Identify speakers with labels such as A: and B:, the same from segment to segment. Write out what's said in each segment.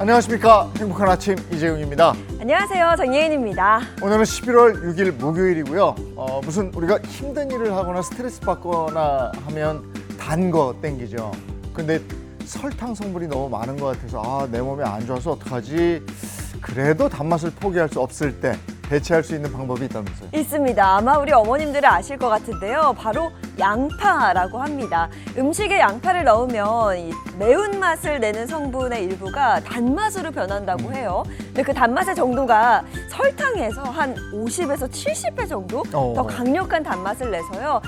A: 안녕하십니까. 행복한 아침 이재용입니다.
B: 안녕하세요. 정예인입니다.
A: 오늘은 11월 6일 목요일이고요. 무슨 우리가 힘든 일을 하거나 스트레스 받거나 하면 단 거 땡기죠. 근데 설탕 성분이 너무 많은 것 같아서 내 몸에 안 좋아서 어떡하지? 그래도 단맛을 포기할 수 없을 때 대체할 수 있는 방법이 있다면서요?
B: 있습니다. 아마 우리 어머님들은 아실 것 같은데요. 바로 양파라고 합니다. 음식에 양파를 넣으면 이 매운맛을 내는 성분의 일부가 단맛으로 변한다고 해요. 근데 그 단맛의 정도가 설탕에서 한 50에서 70배 정도 더 강력한 단맛을 내서요.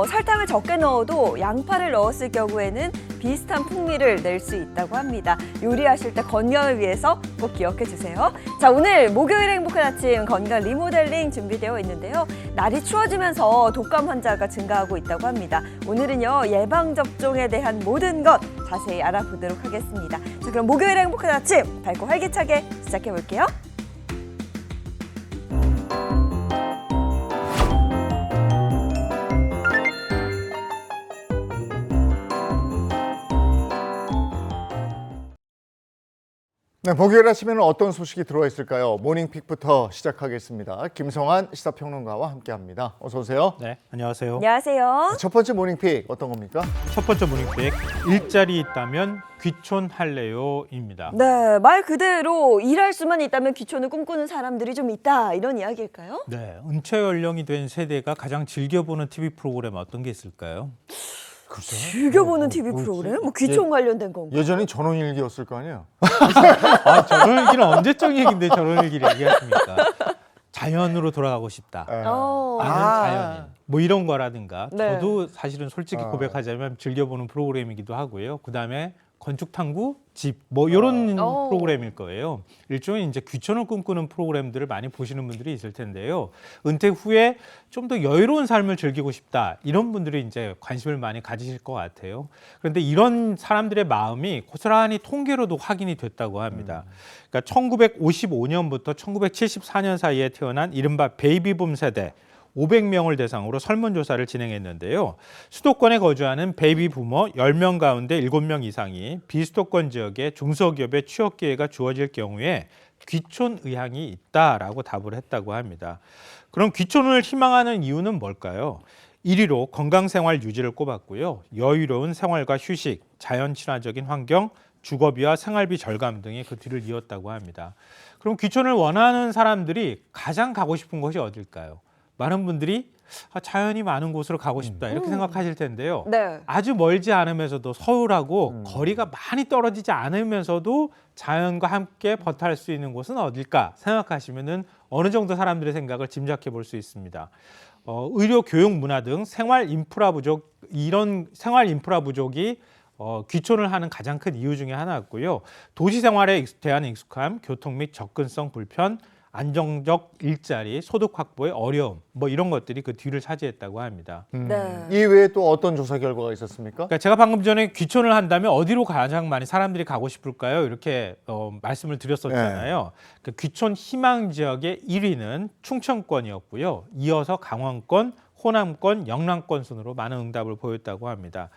B: 설탕을 적게 넣어도 양파를 넣었을 경우에는 비슷한 풍미를 낼 수 있다고 합니다. 요리하실 때 건강을 위해서 꼭 기억해 주세요. 자, 오늘 목요일 행복한 아침 건강 리모델링 준비되어 있는데요. 날이 추워지면서 독감 환자가 증가하고 있다고 합니다. 오늘은요, 예방접종에 대한 모든 것 자세히 알아보도록 하겠습니다. 자, 그럼 목요일 행복한 아침 밝고 활기차게 시작해 볼게요.
A: 네, 목요일 아침에는 어떤 소식이 들어와 있을까요? 모닝픽부터 시작하겠습니다. 김성환 시사평론가와 함께합니다. 어서 오세요.
C: 네, 안녕하세요.
B: 안녕하세요.
A: 첫 번째 모닝픽 어떤 겁니까?
C: 첫 번째 모닝백, 일자리 있다면 귀촌할래요입니다.
B: 네, 말 그대로 일할 수만 있다면 귀촌을 꿈꾸는 사람들이 좀 있다, 이런 이야기일까요?
C: 네, 은퇴 연령이 된 세대가 가장 즐겨보는 TV 프로그램 어떤 게 있을까요?
B: 즐겨보는 TV 프로그램? 뭐 귀촌 관련된 건가?
A: 예전엔 전원일기였을 거 아니에요?
C: 전원일기는 언제적 얘기인데 전원일기를 얘기하십니까? 자연으로 돌아가고 싶다.
A: 네.
C: 나는 자연인. 뭐 이런 거라든가.
B: 네.
C: 저도 사실은 솔직히 고백하자면 즐겨보는 프로그램이기도 하고요. 그다음에 건축탐구, 집, 뭐 이런 프로그램일 거예요. 일종의 이제 귀촌을 꿈꾸는 프로그램들을 많이 보시는 분들이 있을 텐데요. 은퇴 후에 좀 더 여유로운 삶을 즐기고 싶다, 이런 분들이 이제 관심을 많이 가지실 것 같아요. 그런데 이런 사람들의 마음이 고스란히 통계로도 확인이 됐다고 합니다. 그러니까 1955년부터 1974년 사이에 태어난 이른바 베이비붐 세대 500명을 대상으로 설문조사를 진행했는데요. 수도권에 거주하는 베이비 부머 10명 가운데 7명 이상이 비수도권 지역의 중소기업에 취업 기회가 주어질 경우에 귀촌 의향이 있다라고 답을 했다고 합니다. 그럼 귀촌을 희망하는 이유는 뭘까요? 1위로 건강생활 유지를 꼽았고요. 여유로운 생활과 휴식, 자연 친화적인 환경, 주거비와 생활비 절감 등이 그 뒤를 이었다고 합니다. 그럼 귀촌을 원하는 사람들이 가장 가고 싶은 곳이 어딜까요? 많은 분들이 자연이 많은 곳으로 가고 싶다, 이렇게 생각하실 텐데요.
B: 네.
C: 아주 멀지 않으면서도 서울하고 거리가 많이 떨어지지 않으면서도 자연과 함께 버탈 수 있는 곳은 어딜까 생각하시면은 어느 정도 사람들의 생각을 짐작해 볼 수 있습니다. 의료, 교육, 문화 등 생활 인프라 부족, 이런 생활 인프라 부족이 귀촌을 하는 가장 큰 이유 중에 하나였고요. 도시 생활에 대한 익숙함, 교통 및 접근성 불편, 안정적 일자리, 소득 확보의 어려움, 뭐 이런 것들이 그 뒤를 차지했다고 합니다.
B: 네.
A: 이 외에 또 어떤 조사 결과가 있었습니까?
C: 그러니까 제가 방금 전에 귀촌을 한다면 어디로 가장 많이 사람들이 가고 싶을까요? 이렇게 말씀을 드렸었잖아요. 그 귀촌 희망 지역의 1위는 충청권이었고요. 이어서 강원권, 호남권, 영남권 순으로 많은 응답을 보였다고 합니다.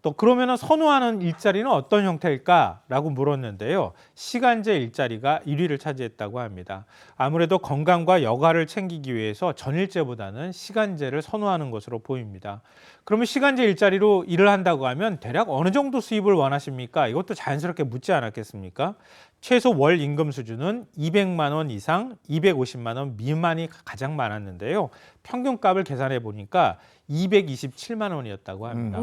C: 또 그러면 선호하는 일자리는 어떤 형태일까라고 물었는데요. 시간제 일자리가 1위를 차지했다고 합니다. 아무래도 건강과 여가를 챙기기 위해서 전일제보다는 시간제를 선호하는 것으로 보입니다. 그러면 시간제 일자리로 일을 한다고 하면 대략 어느 정도 수입을 원하십니까? 이것도 자연스럽게 묻지 않았겠습니까? 최소 월 임금 수준은 200만 원 이상, 250만 원 미만이 가장 많았는데요. 평균값을 계산해 보니까 227만 원이었다고 합니다.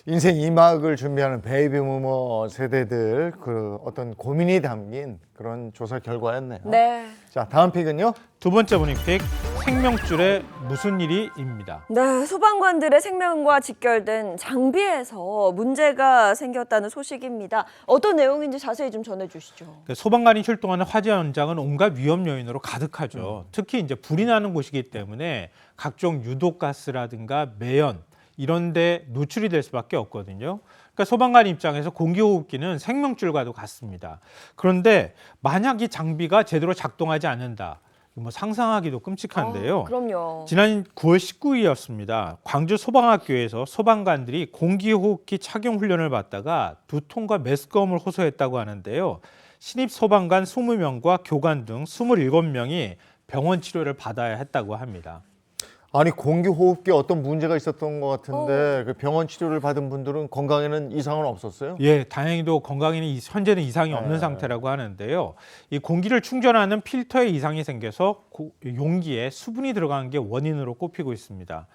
A: 인생 2막을 준비하는 베이비부머 세대들 그 어떤 고민이 담긴 그런 조사 결과였네요.
B: 네.
A: 자, 다음 픽은요?
C: 두 번째 모닝픽, 생명줄에 무슨 일이입니다.
B: 네, 소방관들의 생명과 직결된 장비에서 문제가 생겼다는 소식입니다. 어떤 내용인지 자세히 좀 전해주시죠.
C: 소방관이 출동하는 화재 현장은 온갖 위험 요인으로 가득하죠. 특히 이제 불이 나는 곳이기 때문에 각종 유독가스라든가 매연 이런 데 노출이 될 수밖에 없거든요. 그러니까 소방관 입장에서 공기호흡기는 생명줄과도 같습니다. 그런데 만약 이 장비가 제대로 작동하지 않는다, 뭐 상상하기도 끔찍한데요.
B: 그럼요.
C: 지난 9월 19일이었습니다. 광주 소방학교에서 소방관들이 공기호흡기 착용 훈련을 받다가 두통과 메스꺼움을 호소했다고 하는데요. 신입 소방관 20명과 교관 등 27명이 병원 치료를 받아야 했다고 합니다.
A: 아니 공기 호흡기에 어떤 문제가 있었던 것 같은데 그 병원 치료를 받은 분들은 건강에는 이상은 없었어요?
C: 예, 다행히도 건강에는 현재는 이상이 없는 상태라고 하는데요. 이 공기를 충전하는 필터에 이상이 생겨서 용기에 수분이 들어간 게 원인으로 꼽히고 있습니다.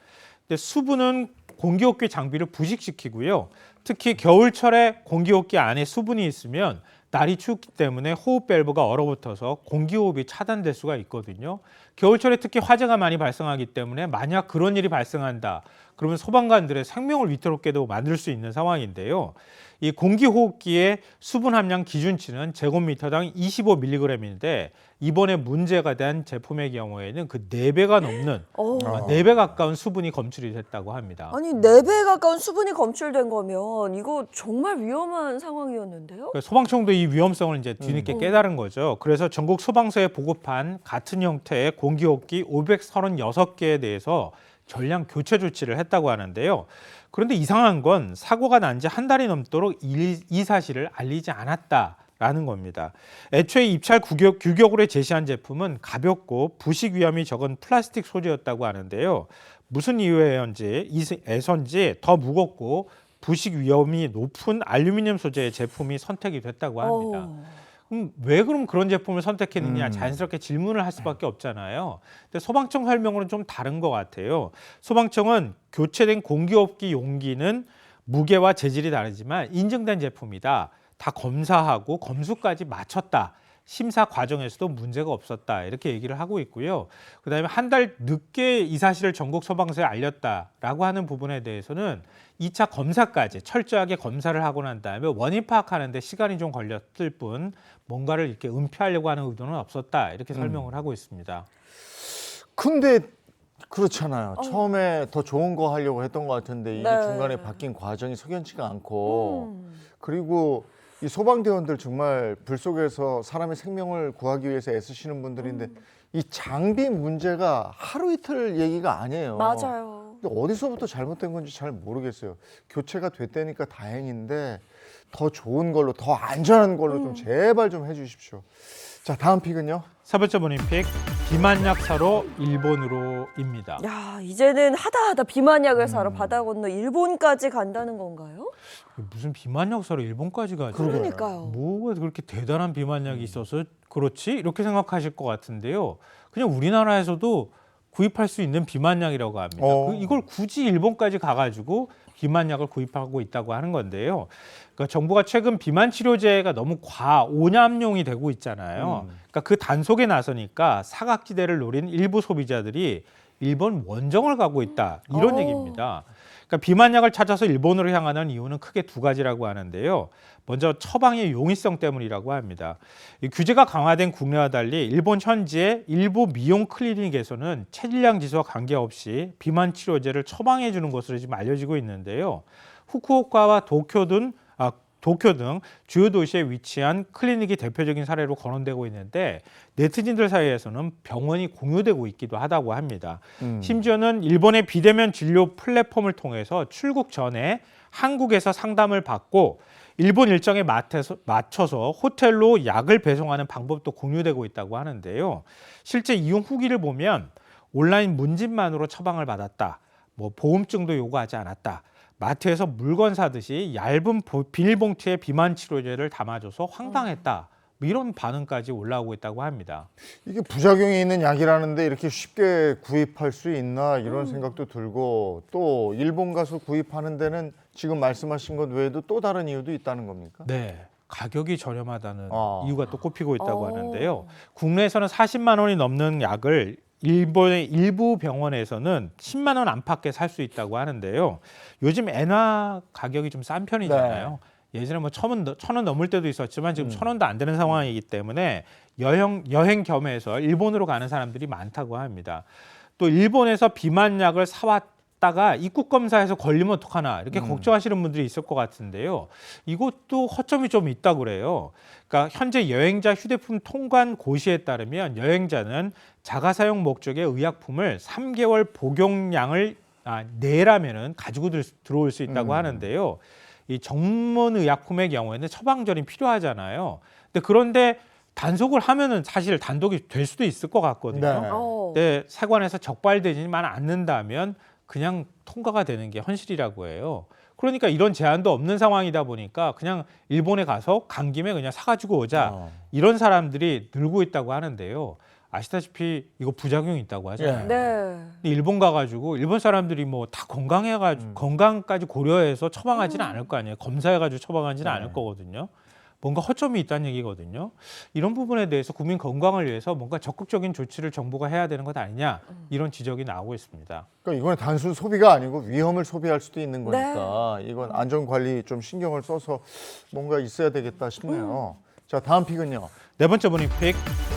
C: 근데 수분은 공기호흡기 장비를 부식시키고요. 특히 겨울철에 공기호흡기 안에 수분이 있으면 날이 춥기 때문에 호흡 밸브가 얼어붙어서 공기호흡이 차단될 수가 있거든요. 겨울철에 특히 화재가 많이 발생하기 때문에 만약 그런 일이 발생한다. 그러면 소방관들의 생명을 위태롭게도 만들 수 있는 상황인데요. 이 공기호흡기의 수분 함량 기준치는 제곱미터당 25mg인데 이번에 문제가 된 제품의 경우에는 그 4배가 넘는 4배 가까운 수분이 검출이 됐다고 합니다.
B: 아니 4배 가까운 수분이 검출된 거면 이거 정말 위험한 상황이었는데요.
C: 그러니까 소방청도 이 위험성을 이제 뒤늦게 깨달은 거죠. 그래서 전국 소방서에 보급한 같은 형태의 공기호흡기 536개에 대해서 전량 교체 조치를 했다고 하는데요. 그런데 이상한 건 사고가 난 지 한 달이 넘도록 이 사실을 알리지 않았다라는 겁니다. 애초에 입찰 규격으로 제시한 제품은 가볍고 부식 위험이 적은 플라스틱 소재였다고 하는데요. 무슨 이유에서인지 더 무겁고 부식 위험이 높은 알루미늄 소재의 제품이 선택이 됐다고 합니다. 왜 그럼 그런 제품을 선택했느냐 자연스럽게 질문을 할 수밖에 없잖아요. 근데 소방청 설명으로는 좀 다른 것 같아요. 소방청은 교체된 공기호흡기 용기는 무게와 재질이 다르지만 인증된 제품이다. 다 검사하고 검수까지 마쳤다. 심사 과정에서도 문제가 없었다. 이렇게 얘기를 하고 있고요. 그다음에 한 달 늦게 이 사실을 전국 소방서에 알렸다라고 하는 부분에 대해서는 2차 검사까지 철저하게 검사를 하고 난 다음에 원인 파악하는 데 시간이 좀 걸렸을 뿐 뭔가를 이렇게 은폐하려고 하는 의도는 없었다. 이렇게 설명을 하고 있습니다.
A: 근데 그렇잖아요. 처음에 더 좋은 거 하려고 했던 것 같은데 이게
B: 네.
A: 중간에 바뀐 과정이 석연치가 않고 그리고 이 소방대원들 정말 불 속에서 사람의 생명을 구하기 위해서 애쓰시는 분들인데 이 장비 문제가 하루 이틀 얘기가 아니에요.
B: 맞아요.
A: 근데 어디서부터 잘못된 건지 잘 모르겠어요. 교체가 됐다니까 다행인데 더 좋은 걸로 더 안전한 걸로 좀 제발 좀 해주십시오. 자, 다음 픽은요.
C: 4번째 모닝픽 비만약 사러 일본으로입니다.
B: 야, 이제는 하다 비만약을 사러 바다 건너 일본까지 간다는 건가요?
C: 무슨 비만약 사러 일본까지 가죠?
B: 그러니까요.
C: 뭐가 그렇게 대단한 비만약이 있어서 그렇지? 이렇게 생각하실 것 같은데요. 그냥 우리나라에서도 구입할 수 있는 비만약이라고 합니다. 이걸 굳이 일본까지 가가지고 비만약을 구입하고 있다고 하는 건데요. 그러니까 정부가 최근 비만 치료제가 너무 오염용이 되고 있잖아요. 그러니까 그 단속에 나서니까 사각지대를 노린 일부 소비자들이 일본 원정을 가고 있다. 이런 얘기입니다. 그러니까 비만약을 찾아서 일본으로 향하는 이유는 크게 2가지라고 하는데요. 먼저 처방의 용이성 때문이라고 합니다. 이 규제가 강화된 국내와 달리 일본 현지의 일부 미용 클리닉에서는 체질량 지수와 관계없이 비만 치료제를 처방해 주는 것으로 지금 알려지고 있는데요. 후쿠오카와 도쿄 등 주요 도시에 위치한 클리닉이 대표적인 사례로 거론되고 있는데 네티즌들 사이에서는 병원이 공유되고 있기도 하다고 합니다. 심지어는 일본의 비대면 진료 플랫폼을 통해서 출국 전에 한국에서 상담을 받고 일본 일정에 맞춰서 호텔로 약을 배송하는 방법도 공유되고 있다고 하는데요. 실제 이용 후기를 보면 온라인 문진만으로 처방을 받았다. 보험증도 요구하지 않았다. 마트에서 물건 사듯이 얇은 비닐봉투에 비만 치료제를 담아줘서 황당했다. 이런 반응까지 올라오고 있다고 합니다.
A: 이게 부작용이 있는 약이라는데 이렇게 쉽게 구입할 수 있나 이런 생각도 들고 또 일본 가서 구입하는 데는 지금 말씀하신 것 외에도 또 다른 이유도 있다는 겁니까?
C: 네. 가격이 저렴하다는 이유가 또 꼽히고 있다고 하는데요. 국내에서는 40만 원이 넘는 약을 일본의 일부 병원에서는 10만 원 안팎에 살 수 있다고 하는데요. 요즘 엔화 가격이 좀 싼 편이잖아요. 예전에 1,000원 넘을 때도 있었지만 지금 1,000원도 안 되는 상황이기 때문에 여행 겸해서 일본으로 가는 사람들이 많다고 합니다. 또 일본에서 비만약을 사왔다가 입국 검사에서 걸리면 어떡하나 이렇게 걱정하시는 분들이 있을 것 같은데요. 이것도 허점이 좀 있다고 그래요. 그러니까 현재 여행자 휴대폰 통관 고시에 따르면 여행자는 자가사용 목적의 의약품을 3개월 복용량을 내라면은 가지고 들어올 수 있다고 하는데요. 이 전문 의약품의 경우에는 처방전이 필요하잖아요. 그런데 단속을 하면은 사실 단독이 될 수도 있을 것 같거든요.
A: 네.
C: 근데 세관에서 적발되지만 않는다면 그냥 통과가 되는 게 현실이라고 해요. 그러니까 이런 제한도 없는 상황이다 보니까 그냥 일본에 가서 간 김에 그냥 사가지고 오자 이런 사람들이 늘고 있다고 하는데요. 아시다시피 이거 부작용이 있다고 하잖아요.
B: 네.
C: 근데 일본 가가지고 일본 사람들이 뭐 다 건강해가지고 건강까지 고려해서 처방하지는 않을 거 아니에요. 검사해가지고 처방하지는 않을 거거든요. 뭔가 허점이 있다는 얘기거든요. 이런 부분에 대해서 국민 건강을 위해서 뭔가 적극적인 조치를 정부가 해야 되는 것 아니냐 이런 지적이 나오고 있습니다.
A: 그러니까 이건 단순 소비가 아니고 위험을 소비할 수도 있는 거니까 이건 안전 관리 좀 신경을 써서 뭔가 있어야 되겠다 싶네요. 자, 다음 픽은요.
C: 네 번째 모닝픽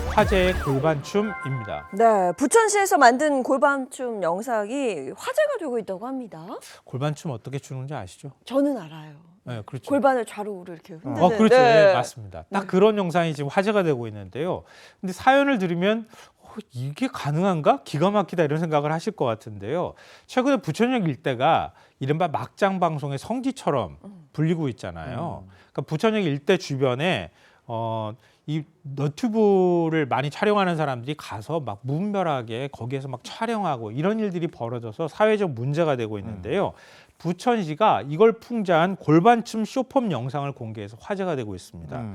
C: 화제의 골반춤입니다.
B: 네, 부천시에서 만든 골반춤 영상이 화제가 되고 있다고 합니다.
C: 골반춤 어떻게 추는지 아시죠?
B: 저는 알아요.
C: 네, 그렇죠.
B: 골반을 좌로 우로 이렇게 흔드는.
C: 그렇죠.
B: 네.
C: 네, 맞습니다. 딱 그런 영상이 지금 화제가 되고 있는데요. 근데 사연을 들으면 이게 가능한가? 기가 막히다 이런 생각을 하실 것 같은데요. 최근에 부천역 일대가 이른바 막장 방송의 성지처럼 불리고 있잖아요. 그러니까 부천역 일대 주변에 이 너튜브를 많이 촬영하는 사람들이 가서 막 무분별하게 거기에서 막 촬영하고 이런 일들이 벌어져서 사회적 문제가 되고 있는데요. 부천시가 이걸 풍자한 골반춤 쇼폼 영상을 공개해서 화제가 되고 있습니다.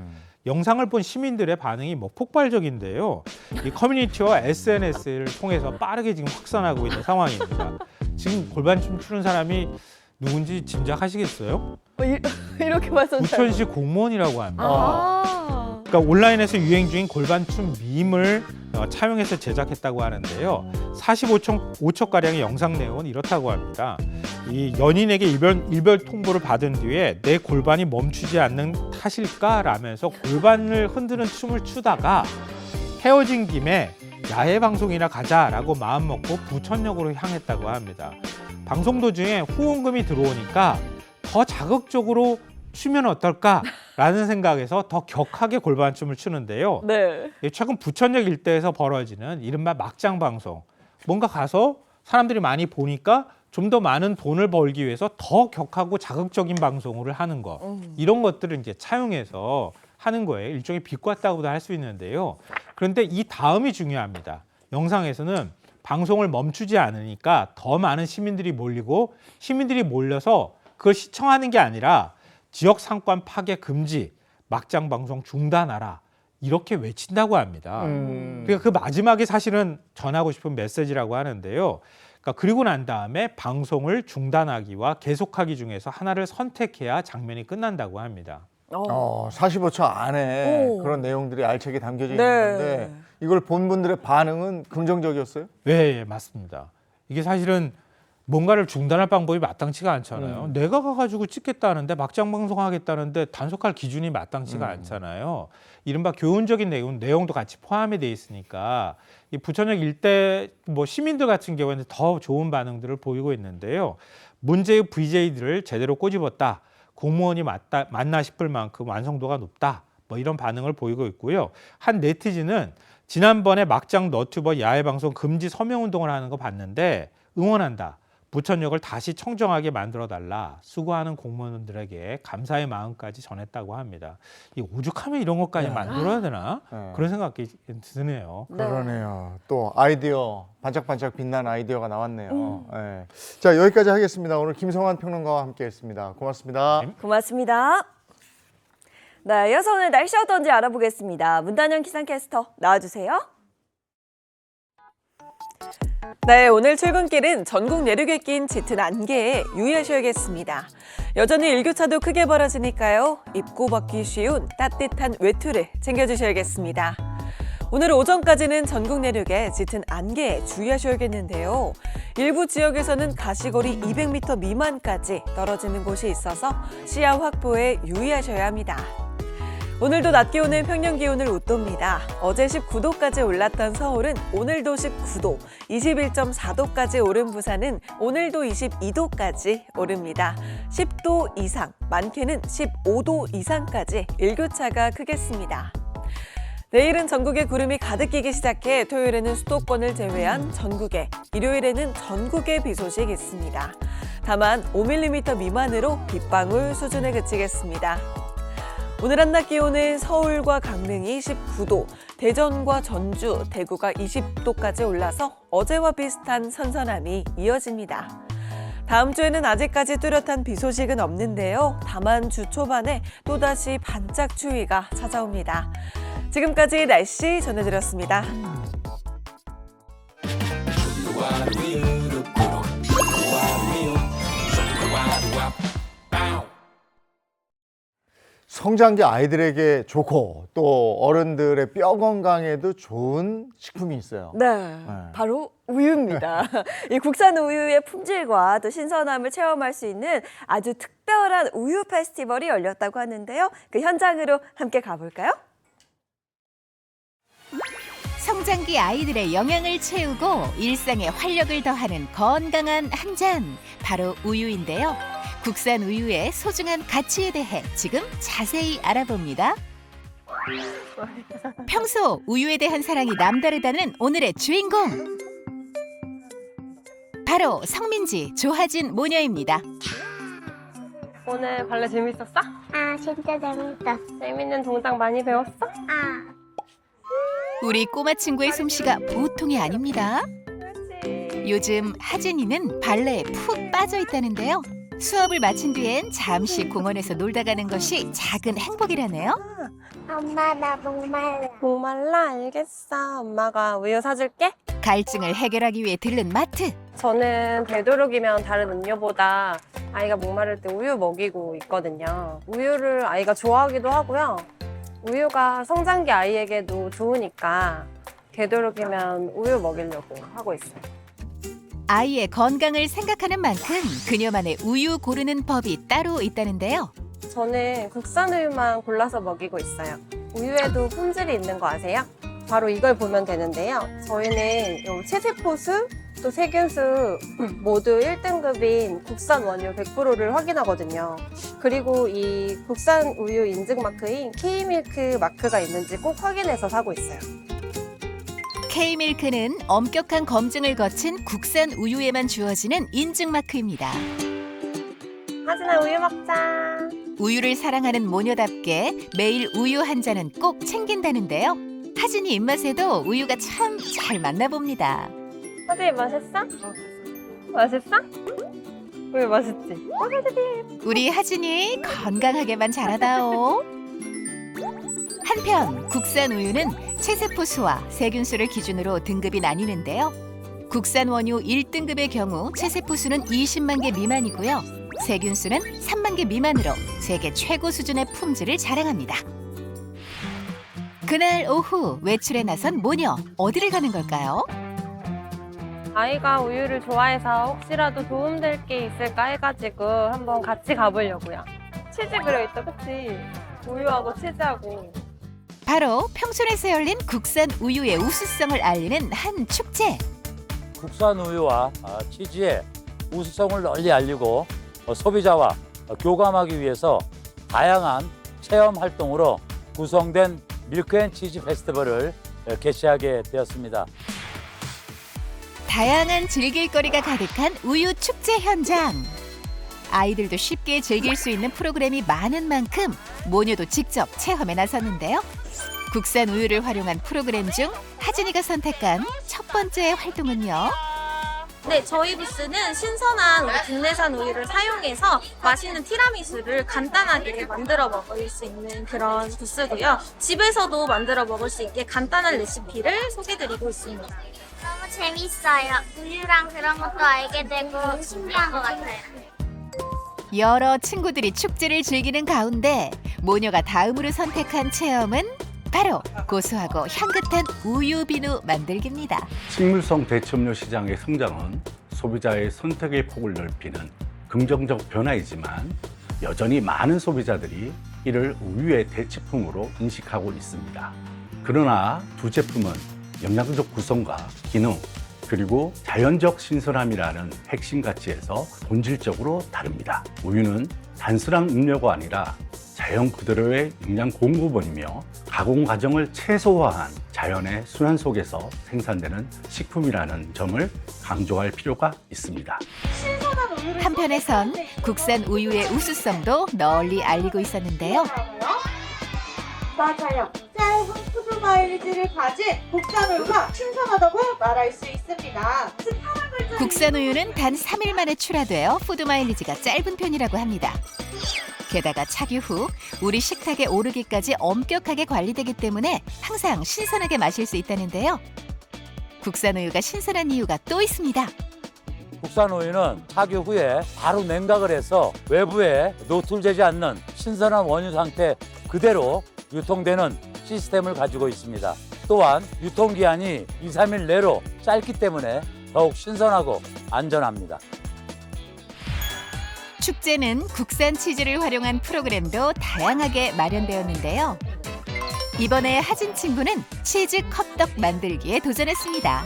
C: 영상을 본 시민들의 반응이 뭐 폭발적인데요. 이 커뮤니티와 SNS를 통해서 빠르게 지금 확산하고 있는 상황입니다. 지금 골반춤 추는 사람이 누군지 짐작하시겠어요?
B: 이렇게 봐서
C: 부천시 공무원이라고 합니다.
B: 아.
C: 그러니까 온라인에서 유행 중인 골반춤 밈을 차용해서 제작했다고 하는데요. 45초가량의 영상 내용은 이렇다고 합니다. 이 연인에게 이별 통보를 받은 뒤에 내 골반이 멈추지 않는 탓일까라면서 골반을 흔드는 춤을 추다가 헤어진 김에 야외 방송이나 가자라고 마음먹고 부천역으로 향했다고 합니다. 방송 도중에 후원금이 들어오니까 더 자극적으로 추면 어떨까라는 생각에서 더 격하게 골반춤을 추는데요.
B: 네.
C: 최근 부천역 일대에서 벌어지는 이른바 막장 방송. 뭔가 가서 사람들이 많이 보니까 좀 더 많은 돈을 벌기 위해서 더 격하고 자극적인 방송을 하는 것. 이런 것들을 이제 차용해서 하는 거예요. 일종의 비꼬았다고도 할 수 있는데요. 그런데 이 다음이 중요합니다. 영상에서는 방송을 멈추지 않으니까 더 많은 시민들이 몰리고 시민들이 몰려서 그걸 시청하는 게 아니라 지역 상권 파괴 금지, 막장 방송 중단하라 이렇게 외친다고 합니다. 그러니까 그 마지막이 사실은 전하고 싶은 메시지라고 하는데요. 그러니까 그리고 난 다음에 방송을 중단하기와 계속하기 중에서 하나를 선택해야 장면이 끝난다고 합니다.
A: 45초 안에 그런 내용들이 알차게 담겨져 있는
B: 네.
A: 건데 이걸 본 분들의 반응은 긍정적이었어요?
C: 네, 맞습니다. 이게 사실은 뭔가를 중단할 방법이 마땅치가 않잖아요. 내가 가가지고 찍겠다는데 막장 방송하겠다는데 단속할 기준이 마땅치가 않잖아요. 이른바 교훈적인 내용도 같이 포함이 돼 있으니까 이 부천역 일대 뭐 시민들 같은 경우에는 더 좋은 반응들을 보이고 있는데요. 문제의 VJ들을 제대로 꼬집었다. 공무원이 맞나 싶을 만큼 완성도가 높다. 뭐 이런 반응을 보이고 있고요. 한 네티즌은 지난번에 막장 너튜버 야외 방송 금지 서명 운동을 하는 거 봤는데 응원한다. 부천역을 다시 청정하게 만들어달라. 수고하는 공무원들에게 감사의 마음까지 전했다고 합니다. 이 오죽하면 이런 것까지 만들어야 되나? 그런 생각이 드네요.
A: 그러네요. 또 아이디어 반짝반짝 빛난 아이디어가 나왔네요. 네. 자, 여기까지 하겠습니다. 오늘 김성환 평론가와 함께했습니다. 고맙습니다.
B: 고맙습니다. 네, 이어서 오늘 날씨 어떤지 알아보겠습니다. 문단영 기상캐스터 나와주세요.
D: 네, 오늘 출근길은 전국 내륙에 낀 짙은 안개에 유의하셔야겠습니다. 여전히 일교차도 크게 벌어지니까요. 입고 벗기 쉬운 따뜻한 외투를 챙겨주셔야겠습니다. 오늘 오전까지는 전국 내륙에 짙은 안개에 주의하셔야겠는데요. 일부 지역에서는 가시거리 200m 미만까지 떨어지는 곳이 있어서 시야 확보에 유의하셔야 합니다. 오늘도 낮 기온은 평년 기온을 웃돕니다. 어제 19도까지 올랐던 서울은 오늘도 19도, 21.4도까지 오른 부산은 오늘도 22도까지 오릅니다. 10도 이상, 많게는 15도 이상까지 일교차가 크겠습니다. 내일은 전국에 구름이 가득 끼기 시작해 토요일에는 수도권을 제외한 전국에, 일요일에는 전국에 비 소식 있습니다. 다만 5mm 미만으로 빗방울 수준에 그치겠습니다. 오늘 한낮 기온은 서울과 강릉이 19도, 대전과 전주, 대구가 20도까지 올라서 어제와 비슷한 선선함이 이어집니다. 다음 주에는 아직까지 뚜렷한 비 소식은 없는데요. 다만 주 초반에 또다시 반짝 추위가 찾아옵니다. 지금까지 날씨 전해드렸습니다.
A: 성장기 아이들에게 좋고 또 어른들의 뼈 건강에도 좋은 식품이 있어요.
B: 네, 바로 우유입니다. 이 국산 우유의 품질과 또 신선함을 체험할 수 있는 아주 특별한 우유 페스티벌이 열렸다고 하는데요. 그 현장으로 함께 가볼까요?
E: 성장기 아이들의 영양을 채우고 일상에 활력을 더하는 건강한 한 잔, 바로 우유인데요. 국산 우유의 소중한 가치에 대해 지금 자세히 알아봅니다. 평소 우유에 대한 사랑이 남다르다는 오늘의 주인공. 바로 성민지, 조하진 모녀입니다.
F: 오늘 발레 재밌었어?
G: 아, 진짜 재밌었어.
F: 재밌는 동작 많이 배웠어?
G: 아,
E: 우리 꼬마 친구의 솜씨가 보통이 아닙니다.
F: 그렇지.
E: 요즘 하진이는 발레에 푹 빠져 있다는데요. 수업을 마친 뒤엔 잠시 공원에서 놀다 가는 것이 작은 행복이라네요.
G: 엄마 나 목말라.
F: 목말라? 알겠어. 엄마가 우유 사줄게.
E: 갈증을 해결하기 위해 들른 마트.
F: 저는 되도록이면 다른 음료보다 아이가 목마를 때 우유 먹이고 있거든요. 우유를 아이가 좋아하기도 하고요. 우유가 성장기 아이에게도 좋으니까 되도록이면 우유 먹이려고 하고 있어요.
E: 아이의 건강을 생각하는 만큼 그녀만의 우유 고르는 법이 따로 있다는데요.
F: 저는 국산 우유만 골라서 먹이고 있어요. 우유에도 품질이 있는 거 아세요? 바로 이걸 보면 되는데요. 저희는 요 체세포수, 또 세균수 모두 1등급인 국산 원유 100%를 확인하거든요. 그리고 이 국산 우유 인증 마크인 K밀크 마크가 있는지 꼭 확인해서 사고 있어요.
E: K밀크는 엄격한 검증을 거친 국산 우유에만 주어지는 인증 마크입니다.
F: 하진아, 우유 먹자.
E: 우유를 사랑하는 모녀답게 매일 우유 한 잔은 꼭 챙긴다는데요. 하진이 입맛에도 우유가 참 잘 맞나 봅니다.
F: 하진이 맛있어? 맛있어? 우유 맛있지?
E: 우리 하진이 건강하게만 자라다오. 한편 국산 우유는 체세포수와 세균수를 기준으로 등급이 나뉘는데요. 국산 원유 1등급의 경우 체세포수는 20만 개 미만이고요. 세균수는 3만 개 미만으로 세계 최고 수준의 품질을 자랑합니다. 그날 오후 외출에 나선 모녀, 어디를 가는 걸까요?
F: 아이가 우유를 좋아해서 혹시라도 도움될 게 있을까 해가지고 한번 같이 가보려고요. 치즈 그려있다, 그치? 우유하고 치즈하고.
E: 바로 평촌에서 열린 국산 우유의 우수성을 알리는 한 축제.
H: 국산 우유와 치즈의 우수성을 널리 알리고 소비자와 교감하기 위해서 다양한 체험 활동으로 구성된 밀크앤치즈 페스티벌을 개최하게 되었습니다.
E: 다양한 즐길거리가 가득한 우유 축제 현장. 아이들도 쉽게 즐길 수 있는 프로그램이 많은 만큼 모녀도 직접 체험에 나섰는데요. 국산 우유를 활용한 프로그램 중 하진이가 선택한 첫 번째 활동은요.
I: 네, 저희 부스는 신선한 우리 국내산 우유를 사용해서 맛있는 티라미수를 간단하게 만들어 먹을 수 있는 그런 부스고요. 집에서도 만들어 먹을 수 있게 간단한 레시피를 소개드리고 있습니다.
G: 너무 재밌어요. 우유랑 그런 것도 알게 되고 신기한 것 같아요.
E: 여러 친구들이 축제를 즐기는 가운데 모녀가 다음으로 선택한 체험은 바로 고소하고 향긋한 우유 비누 만들기입니다.
J: 식물성 대체음료 시장의 성장은 소비자의 선택의 폭을 넓히는 긍정적 변화이지만 여전히 많은 소비자들이 이를 우유의 대체품으로 인식하고 있습니다. 그러나 두 제품은 영양적 구성과 기능, 그리고 자연적 신선함이라는 핵심 가치에서 본질적으로 다릅니다. 우유는 단순한 음료가 아니라 자연 그대로의 영양 공급원이며 가공 과정을 최소화한 자연의 순환 속에서 생산되는 식품이라는 점을 강조할 필요가 있습니다.
I: 신선한
E: 한편에선 국산 우유의 우수성도 널리 알리고 있었는데요.
K: 맞아요. 짧은 푸드 마일리지를 가진 국산 우유가 신선하다고 말할 수 있습니다.
E: 국산 우유는 단 3일 만에 출하되어 푸드 마일리지가 짧은 편이라고 합니다. 게다가 착유 후 우리 식탁에 오르기까지 엄격하게 관리되기 때문에 항상 신선하게 마실 수 있다는데요. 국산 우유가 신선한 이유가 또 있습니다.
H: 국산 우유는 착유 후에 바로 냉각을 해서 외부에 노출되지 않는 신선한 원유 상태 그대로 유통되는 시스템을 가지고 있습니다. 또한 유통기한이 2, 3일 내로 짧기 때문에 더욱 신선하고 안전합니다.
E: 축제는 국산 치즈를 활용한 프로그램도 다양하게 마련되었는데요. 이번에 하진 친구는 치즈 컵떡 만들기에 도전했습니다.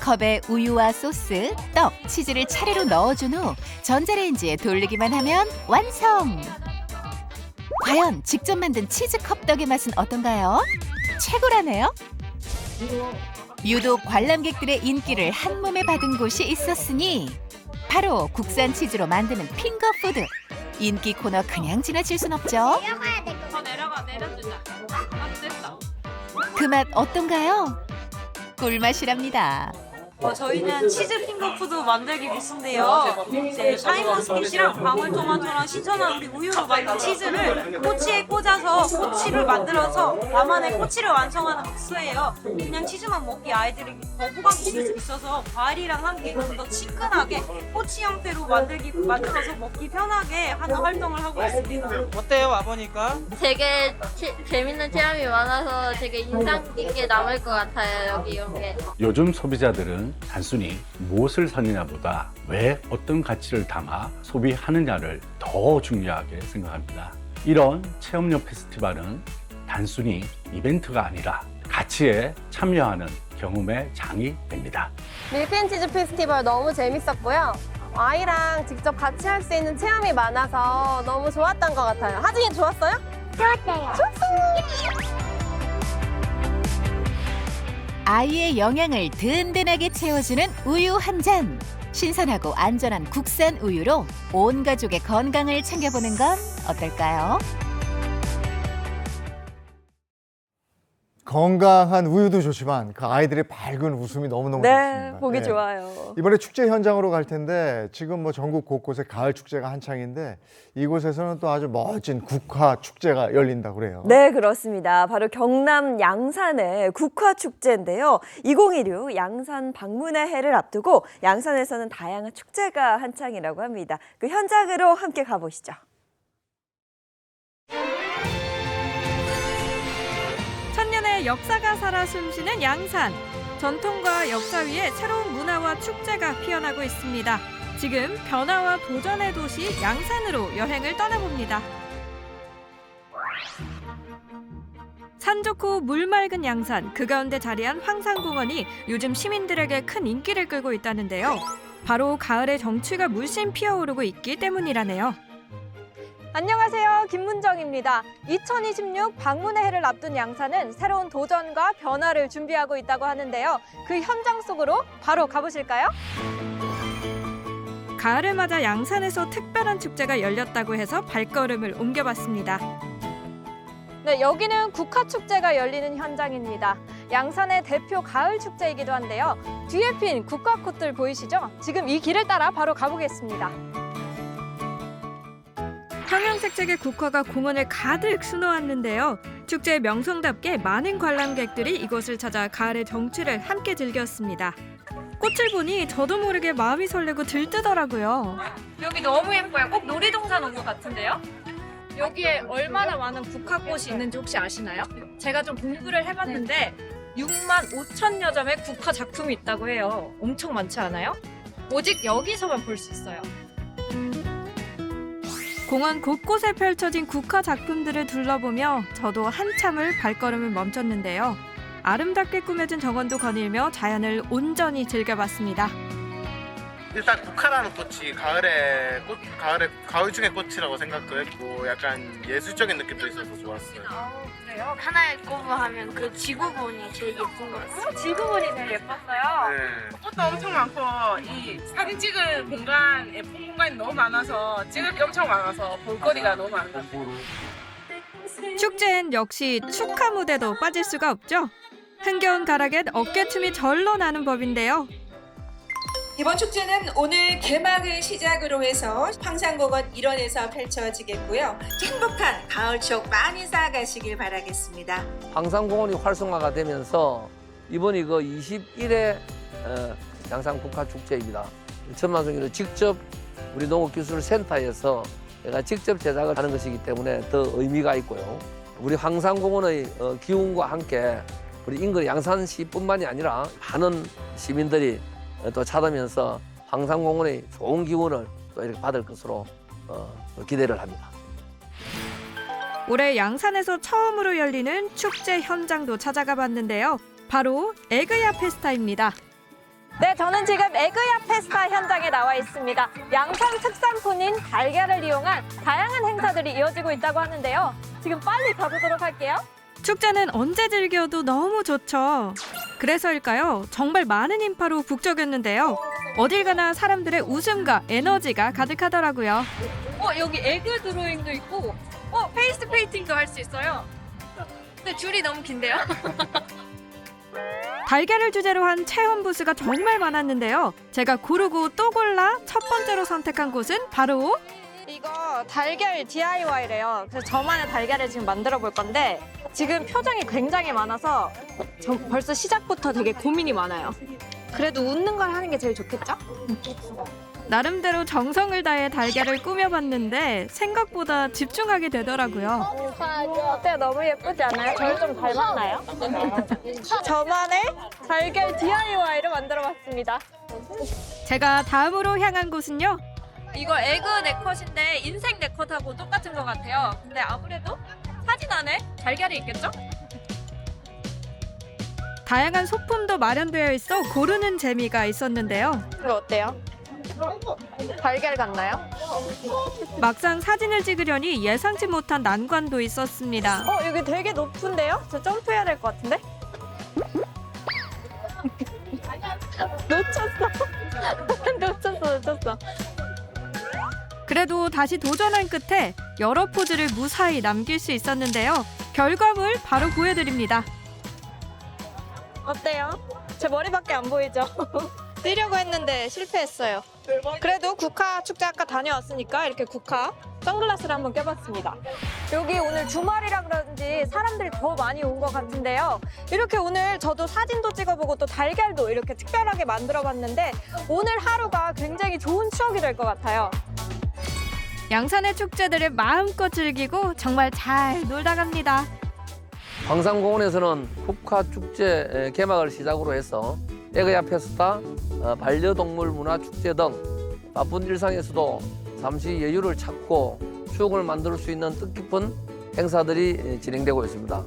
E: 컵에 우유와 소스, 떡, 치즈를 차례로 넣어준 후 전자레인지에 돌리기만 하면 완성! 과연 직접 만든 치즈 컵떡의 맛은 어떤가요? 최고라네요. 유독 관람객들의 인기를 한 몸에 받은 곳이 있었으니 바로 국산 치즈로 만드는 핑거푸드. 인기 코너 그냥 지나칠 순 없죠. 그 맛 어떤가요? 꿀맛이랍니다.
I: 저희는 치즈 핑거푸드 만들기 부스인데요. 이제 샤인머스켓이랑 방울토마토랑 신선한 우리 우유로 만든 치즈를 꼬치에 꽂아서 꼬치를 만들어서 나만의 꼬치를 완성하는 부스예요. 그냥 치즈만 먹기 아이들이 거부감이 있어서 과일이랑 함께 좀 더 친근하게 꼬치 형태로 만들어서 먹기 편하게 하는 활동을 하고 있습니다.
L: 어때요, 와보니까?
G: 되게 재밌는 체험이 많아서 되게 인상 깊게 남을 것 같아요. 여기 이런 게.
J: 요즘 소비자들은 단순히 무엇을 사느냐보다 왜 어떤 가치를 담아 소비하느냐를 더 중요하게 생각합니다. 이런 체험형 페스티벌은 단순히 이벤트가 아니라 가치에 참여하는 경험의 장이 됩니다.
F: 밀크앤치즈 페스티벌 너무 재밌었고요. 아이랑 직접 같이 할 수 있는 체험이 많아서 너무 좋았던 것 같아요. 하진이 좋았어요?
G: 좋았어요.
E: 아이의 영양을 든든하게 채워주는 우유 한 잔. 신선하고 안전한 국산 우유로 온 가족의 건강을 챙겨보는 건 어떨까요?
A: 건강한 우유도 좋지만 그 아이들의 밝은 웃음이 너무너무 좋습니다.
B: 네, 보기
A: 네.
B: 좋아요.
A: 이번에 축제 현장으로 갈 텐데 지금 뭐 전국 곳곳에 가을 축제가 한창인데 이곳에서는 또 아주 멋진 국화 축제가 열린다고 그래요.
B: 네, 그렇습니다. 바로 경남 양산의 국화축제인데요. 2016 양산 방문의 해를 앞두고 양산에서는 다양한 축제가 한창이라고 합니다. 그 현장으로 함께 가보시죠.
M: 천년의 역사가 살아 숨쉬는 양산. 전통과 역사 위에 새로운 문화와 축제가 피어나고 있습니다. 지금 변화와 도전의 도시 양산으로 여행을 떠나봅니다. 산 좋고 물 맑은 양산, 그 가운데 자리한 황산공원이 요즘 시민들에게 큰 인기를 끌고 있다는데요. 바로 가을의 정취가 물씬 피어오르고 있기 때문이라네요.
N: 안녕하세요. 김문정입니다. 2026 방문의 해를 앞둔 양산은 새로운 도전과 변화를 준비하고 있다고 하는데요. 그 현장 속으로 바로 가보실까요?
M: 가을을 맞아 양산에서 특별한 축제가 열렸다고 해서 발걸음을 옮겨봤습니다.
N: 네, 여기는 국화축제가 열리는 현장입니다. 양산의 대표 가을 축제이기도 한데요. 뒤에 핀 국화꽃들 보이시죠? 지금 이 길을 따라 바로 가보겠습니다.
M: 형형색색의 국화가 공원을 가득 수놓았는데요. 축제의 명성답게 많은 관람객들이 이곳을 찾아 가을의 정취를 함께 즐겼습니다. 꽃을 보니 저도 모르게 마음이 설레고 들뜨더라고요.
N: 여기 너무 예뻐요. 꼭 놀이동산 온 것 같은데요? 여기에 얼마나 많은 국화꽃이 있는지 혹시 아시나요? 제가 좀 공부를 해봤는데 6만 5천여 점의 국화 작품이 있다고 해요. 엄청 많지 않아요? 오직 여기서만 볼 수 있어요.
M: 공원 곳곳에 펼쳐진 국화 작품들을 둘러보며 저도 한참을 발걸음을 멈췄는데요. 아름답게 꾸며진 정원도 거닐며 자연을 온전히 즐겨봤습니다.
L: 일단 국화라는 꽃이 가을 중의 꽃이라고 생각도 했고 약간 예술적인 느낌도 있어서 좋았어요.
G: 그래요? 하나에 꼽으면 그 지구본이 제일 예쁜 것 같아요.
N: 지구본이 제일 예뻤어요.
L: 네.
O: 꽃도 엄청 많고 이 사진 찍을 공간, 예쁜 공간이 너무 많아서 찍을 게 엄청 많아서 볼거리가 너무 많은 것 같아요.
M: 축제엔 역시 축하 무대도 빠질 수가 없죠. 흥겨운 가락엔 어깨춤이 절로 나는 법인데요.
P: 이번 축제는 오늘 개막을 시작으로 해서 황산공원 일원에서 펼쳐지겠고요. 행복한 가을 추억 많이 쌓아가시길 바라겠습니다.
Q: 황산공원이 활성화가 되면서 이번이 그 21회 양산 국화축제입니다. 천만송이를 직접 우리 농업기술센터에서 제가 직접 제작을 하는 것이기 때문에 더 의미가 있고요. 우리 황산공원의 기운과 함께 우리 인근 양산시뿐만이 아니라 많은 시민들이 또 찾으면서 황산공원의 좋은 기운을 또 이렇게 받을 것으로 기대를 합니다.
M: 올해 양산에서 처음으로 열리는 축제 현장도 찾아가 봤는데요. 바로 에그야 페스타입니다.
B: 네, 저는 지금 에그야 페스타 현장에 나와 있습니다. 양산 특산품인 달걀을 이용한 다양한 행사들이 이어지고 있다고 하는데요. 지금 빨리 가보도록 할게요.
M: 축제는 언제 즐겨도 너무 좋죠. 그래서일까요? 정말 많은 인파로 북적였는데요. 어딜 가나 사람들의 웃음과 에너지가 가득하더라고요.
N: 여기 에그 드로잉도 있고 페이스 페인팅도 할 수 있어요. 근데 줄이 너무 긴데요?
M: 달걀을 주제로 한 체험 부스가 정말 많았는데요. 제가 고르고 또 골라 첫 번째로 선택한 곳은 바로
B: 이거 달걀 DIY래요. 그래서 저만의 달걀을 지금 만들어 볼 건데 지금 표정이 굉장히 많아서 벌써 시작부터 되게 고민이 많아요. 그래도 웃는 걸 하는 게 제일 좋겠죠?
M: 나름대로 정성을 다해 달걀을 꾸며봤는데 생각보다 집중하게 되더라고요.
B: 어때요? 너무 예쁘지 않아요? 저를 좀 닮았나요? 저만의 달걀 DIY를 만들어봤습니다.
M: 제가 다음으로 향한 곳은요.
N: 이거 에그 네컷인데 인생 네컷하고 똑같은 것 같아요. 근데 아무래도 사진 안에 달걀이 있겠죠?
M: 다양한 소품도 마련되어 있어 고르는 재미가 있었는데요.
B: 이거 어때요? 달걀 같나요?
M: 막상 사진을 찍으려니 예상치 못한 난관도 있었습니다.
B: 여기 되게 높은데요? 저 점프해야 될 것 같은데? 놓쳤어.
M: 그래도 다시 도전한 끝에 여러 포즈를 무사히 남길 수 있었는데요. 결과물 바로 보여드립니다.
B: 어때요? 제 머리밖에 안 보이죠? 뛰려고 했는데 실패했어요. 그래도 국화 축제 아까 다녀왔으니까 이렇게 국화 선글라스를 한번 껴봤습니다. 여기 오늘 주말이라 그런지 사람들이 더 많이 온 것 같은데요. 이렇게 오늘 저도 사진도 찍어보고 또 달걀도 이렇게 특별하게 만들어봤는데 오늘 하루가 굉장히 좋은 추억이 될 것 같아요.
M: 양산의 축제들을 마음껏 즐기고 정말 잘 놀다 갑니다.
Q: 황산공원에서는 국화축제 개막을 시작으로 해서 에그야 페스타, 반려동물 문화축제 등 바쁜 일상에서도 잠시 여유를 찾고 추억을 만들 수 있는 뜻깊은 행사들이 진행되고 있습니다.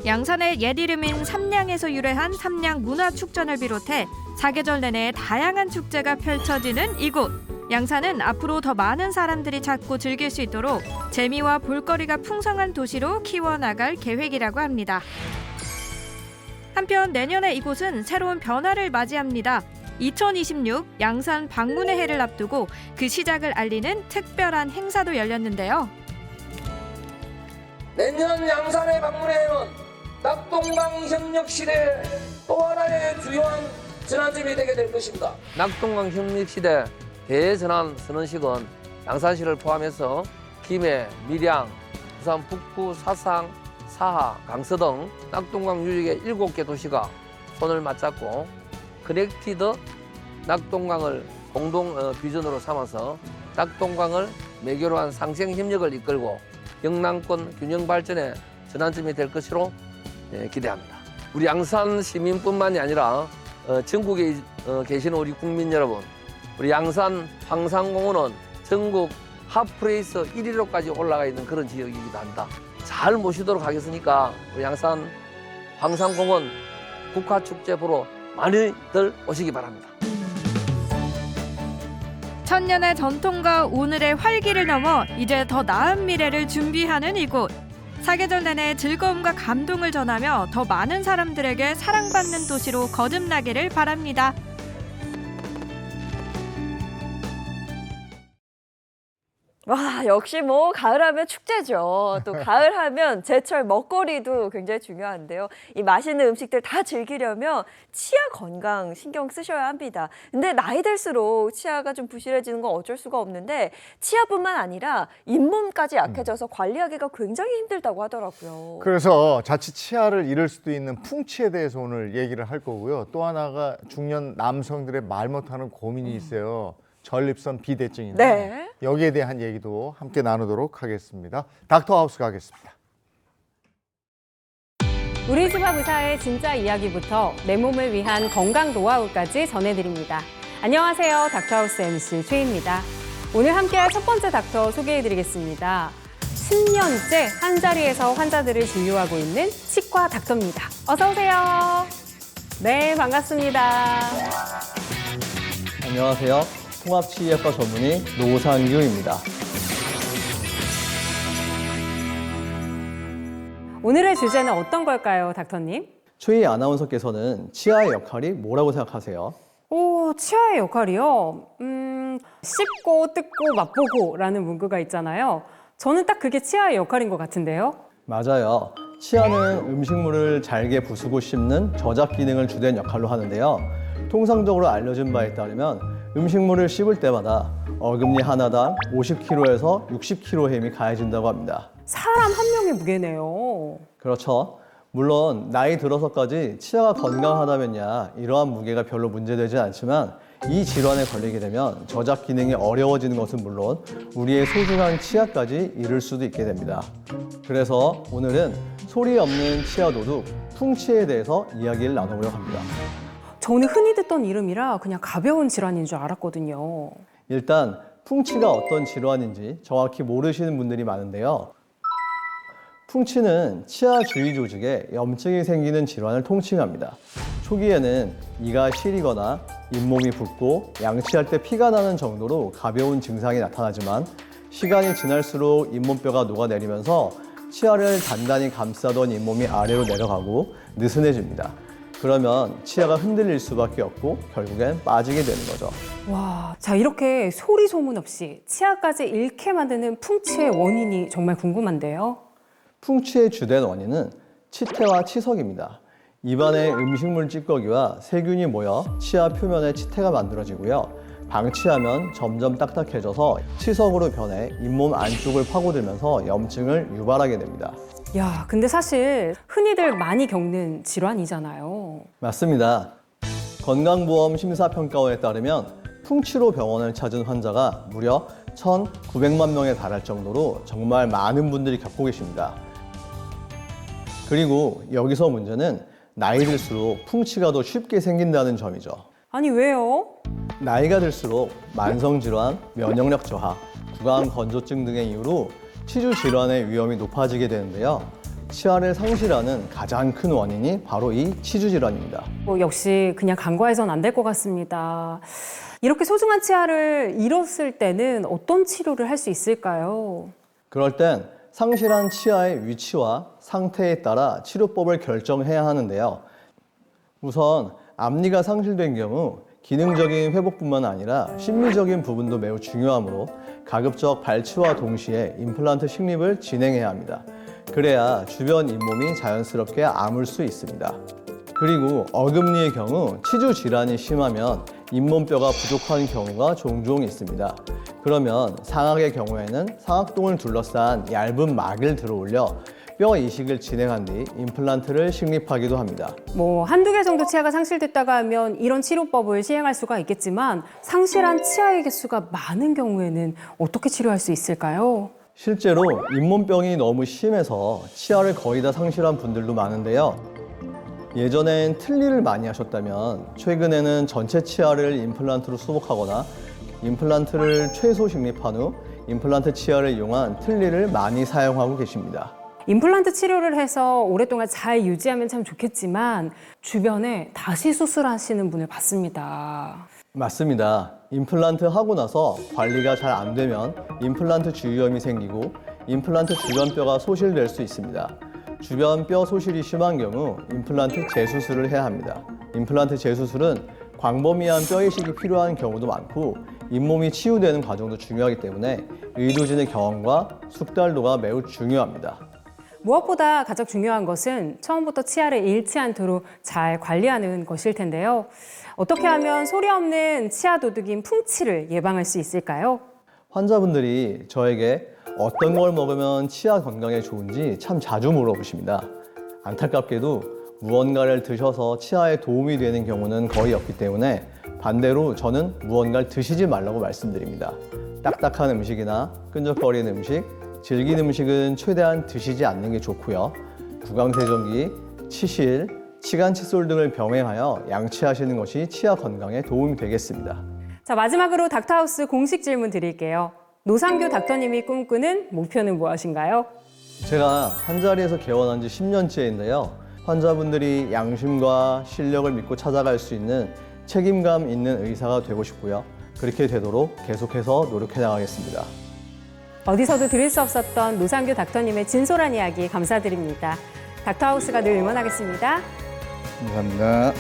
M: 양산의 옛 이름인 삼량에서 유래한 삼량 문화축전을 비롯해 사계절 내내 다양한 축제가 펼쳐지는 이곳. 양산은 앞으로 더 많은 사람들이 찾고 즐길 수 있도록 재미와 볼거리가 풍성한 도시로 키워나갈 계획이라고 합니다. 한편 내년에 이곳은 새로운 변화를 맞이합니다. 2026 양산 방문의 해를 앞두고 그 시작을 알리는 특별한 행사도 열렸는데요.
R: 내년 양산의 방문의 해는 낙동강 협력시대 또 하나의 주요한 전환점이 되게 될 것입니다.
Q: 낙동강 협력시대 대전환 선언식은 양산시를 포함해서 김해, 밀양, 부산 북구, 사상, 사하, 강서 등 낙동강 유역의 7개 도시가 손을 맞잡고 커넥티드 낙동강을 공동 비전으로 삼아서 낙동강을 매개로 한 상생 협력을 이끌고 영남권 균형 발전의 전환점이 될 것으로 기대합니다. 우리 양산 시민뿐만이 아니라 전국에 계시는 우리 국민 여러분, 우리 양산 황산공원은 전국 핫플레이스 1위로까지 올라가 있는 그런 지역이기도 합니다. 잘 모시도록 하겠으니까 우리 양산 황산공원 국화축제 보러 많이들 오시기 바랍니다.
M: 천년의 전통과 오늘의 활기를 넘어 이제 더 나은 미래를 준비하는 이곳. 사계절 내내 즐거움과 감동을 전하며 더 많은 사람들에게 사랑받는 도시로 거듭나기를 바랍니다.
B: 와, 역시 뭐 가을하면 축제죠. 또 가을하면 제철 먹거리도 굉장히 중요한데요. 이 맛있는 음식들 다 즐기려면 치아 건강 신경 쓰셔야 합니다. 근데 나이 들수록 치아가 좀 부실해지는 건 어쩔 수가 없는데 치아뿐만 아니라 잇몸까지 약해져서 관리하기가 굉장히 힘들다고 하더라고요.
A: 그래서 자칫 치아를 잃을 수도 있는 풍치에 대해서 오늘 얘기를 할 거고요. 또 하나가 중년 남성들의 말 못하는 고민이 있어요. 전립선 비대증인데
B: 네.
A: 여기에 대한 얘기도 함께 나누도록 하겠습니다. 닥터하우스 가겠습니다.
S: 우리 집 앞 의사의 진짜 이야기부터 내 몸을 위한 건강 노하우까지 전해드립니다. 안녕하세요. 닥터하우스 MC 최희입니다. 오늘 함께할 첫 번째 닥터 소개해드리겠습니다. 10년째 한자리에서 환자들을 진료하고 있는 치과 닥터입니다. 어서 오세요. 네, 반갑습니다.
T: 안녕하세요. 통합치의학과 전문의 노상규입니다.
S: 오늘의 주제는 어떤 걸까요, 닥터님?
T: 최희 아나운서께서는 치아의 역할이 뭐라고 생각하세요?
S: 오, 치아의 역할이요? 씹고, 뜯고, 맛보고 라는 문구가 있잖아요. 저는 딱 그게 치아의 역할인 것 같은데요.
T: 맞아요. 치아는 음식물을 잘게 부수고 씹는 저작 기능을 주된 역할로 하는데요. 통상적으로 알려진 바에 따르면 음식물을 씹을 때마다 어금니 하나당 50kg에서 60kg 힘이 가해진다고 합니다.
S: 사람 한 명의 무게네요.
T: 그렇죠. 물론 나이 들어서까지 치아가 건강하다면야 이러한 무게가 별로 문제되지 않지만 이 질환에 걸리게 되면 저작 기능이 어려워지는 것은 물론 우리의 소중한 치아까지 잃을 수도 있게 됩니다. 그래서 오늘은 소리 없는 치아 도둑, 풍치에 대해서 이야기를 나눠보려고 합니다.
S: 저는 흔히 듣던 이름이라 그냥 가벼운 질환인 줄 알았거든요.
T: 일단 풍치가 어떤 질환인지 정확히 모르시는 분들이 많은데요. 풍치는 치아 주위 조직에 염증이 생기는 질환을 통칭합니다. 초기에는 이가 시리거나 잇몸이 붓고 양치할 때 피가 나는 정도로 가벼운 증상이 나타나지만 시간이 지날수록 잇몸뼈가 녹아내리면서 치아를 단단히 감싸던 잇몸이 아래로 내려가고 느슨해집니다. 그러면 치아가 흔들릴 수밖에 없고 결국엔 빠지게 되는 거죠.
S: 와, 자 이렇게 소리 소문 없이 치아까지 잃게 만드는 풍치의 원인이 정말 궁금한데요.
T: 풍치의 주된 원인은 치태와 치석입니다. 입안에 음식물 찌꺼기와 세균이 모여 치아 표면에 치태가 만들어지고요. 방치하면 점점 딱딱해져서 치석으로 변해 잇몸 안쪽을 파고들면서 염증을 유발하게 됩니다.
S: 야, 근데 사실 흔히들 많이 겪는 질환이잖아요.
T: 맞습니다. 건강보험 심사평가원에 따르면 풍치로 병원을 찾은 환자가 무려 1,900만 명에 달할 정도로 정말 많은 분들이 겪고 계십니다. 그리고 여기서 문제는 나이 들수록 풍치가 더 쉽게 생긴다는 점이죠.
S: 아니 왜요?
T: 나이가 들수록 만성질환, 면역력 저하, 구강 건조증 등의 이유로 치주 질환의 위험이 높아지게 되는데요. 치아를 상실하는 가장 큰 원인이 바로 이 치주 질환입니다.
S: 역시 그냥 간과해서는 안 될 것 같습니다. 이렇게 소중한 치아를 잃었을 때는 어떤 치료를 할 수 있을까요?
T: 그럴 땐 상실한 치아의 위치와 상태에 따라 치료법을 결정해야 하는데요. 우선 앞니가 상실된 경우 기능적인 회복뿐만 아니라 심리적인 부분도 매우 중요하므로 가급적 발치와 동시에 임플란트 식립을 진행해야 합니다. 그래야 주변 잇몸이 자연스럽게 아물 수 있습니다. 그리고 어금니의 경우 치주 질환이 심하면 잇몸뼈가 부족한 경우가 종종 있습니다. 그러면 상악의 경우에는 상악동을 둘러싼 얇은 막을 들어올려 뼈 이식을 진행한 뒤 임플란트를 식립하기도 합니다.
S: 한두 개 정도 치아가 상실됐다가 하면 이런 치료법을 시행할 수가 있겠지만 상실한 치아의 개수가 많은 경우에는 어떻게 치료할 수 있을까요?
T: 실제로 잇몸병이 너무 심해서 치아를 거의 다 상실한 분들도 많은데요. 예전엔 틀니를 많이 하셨다면 최근에는 전체 치아를 임플란트로 수복하거나 임플란트를 최소 식립한 후 임플란트 치아를 이용한 틀니를 많이 사용하고 계십니다.
S: 임플란트 치료를 해서 오랫동안 잘 유지하면 참 좋겠지만 주변에 다시 수술하시는 분을 봤습니다.
T: 맞습니다. 임플란트 하고 나서 관리가 잘 안 되면 임플란트 주위염이 생기고 임플란트 주변 뼈가 소실될 수 있습니다. 주변 뼈 소실이 심한 경우 임플란트 재수술을 해야 합니다. 임플란트 재수술은 광범위한 뼈 이식이 필요한 경우도 많고 잇몸이 치유되는 과정도 중요하기 때문에 의료진의 경험과 숙달도가 매우 중요합니다.
S: 무엇보다 가장 중요한 것은 처음부터 치아를 잃지 않도록 잘 관리하는 것일 텐데요. 어떻게 하면 소리 없는 치아 도둑인 풍치를 예방할 수 있을까요?
T: 환자분들이 저에게 어떤 걸 먹으면 치아 건강에 좋은지 참 자주 물어보십니다. 안타깝게도 무언가를 드셔서 치아에 도움이 되는 경우는 거의 없기 때문에 반대로 저는 무언가를 드시지 말라고 말씀드립니다. 딱딱한 음식이나 끈적거리는 음식, 질긴 음식은 최대한 드시지 않는 게 좋고요. 구강세정기, 치실, 치간 칫솔 등을 병행하여 양치하시는 것이 치아 건강에 도움이 되겠습니다.
S: 자, 마지막으로 닥터하우스 공식 질문 드릴게요. 노상규 닥터님이 꿈꾸는 목표는 무엇인가요?
T: 제가 한자리에서 개원한 지 10년째인데요. 환자분들이 양심과 실력을 믿고 찾아갈 수 있는 책임감 있는 의사가 되고 싶고요. 그렇게 되도록 계속해서 노력해 나가겠습니다.
S: 어디서도 들을 수 없었던 노상규 닥터님의 진솔한 이야기 감사드립니다. 닥터하우스가 늘 응원하겠습니다.
A: 감사합니다.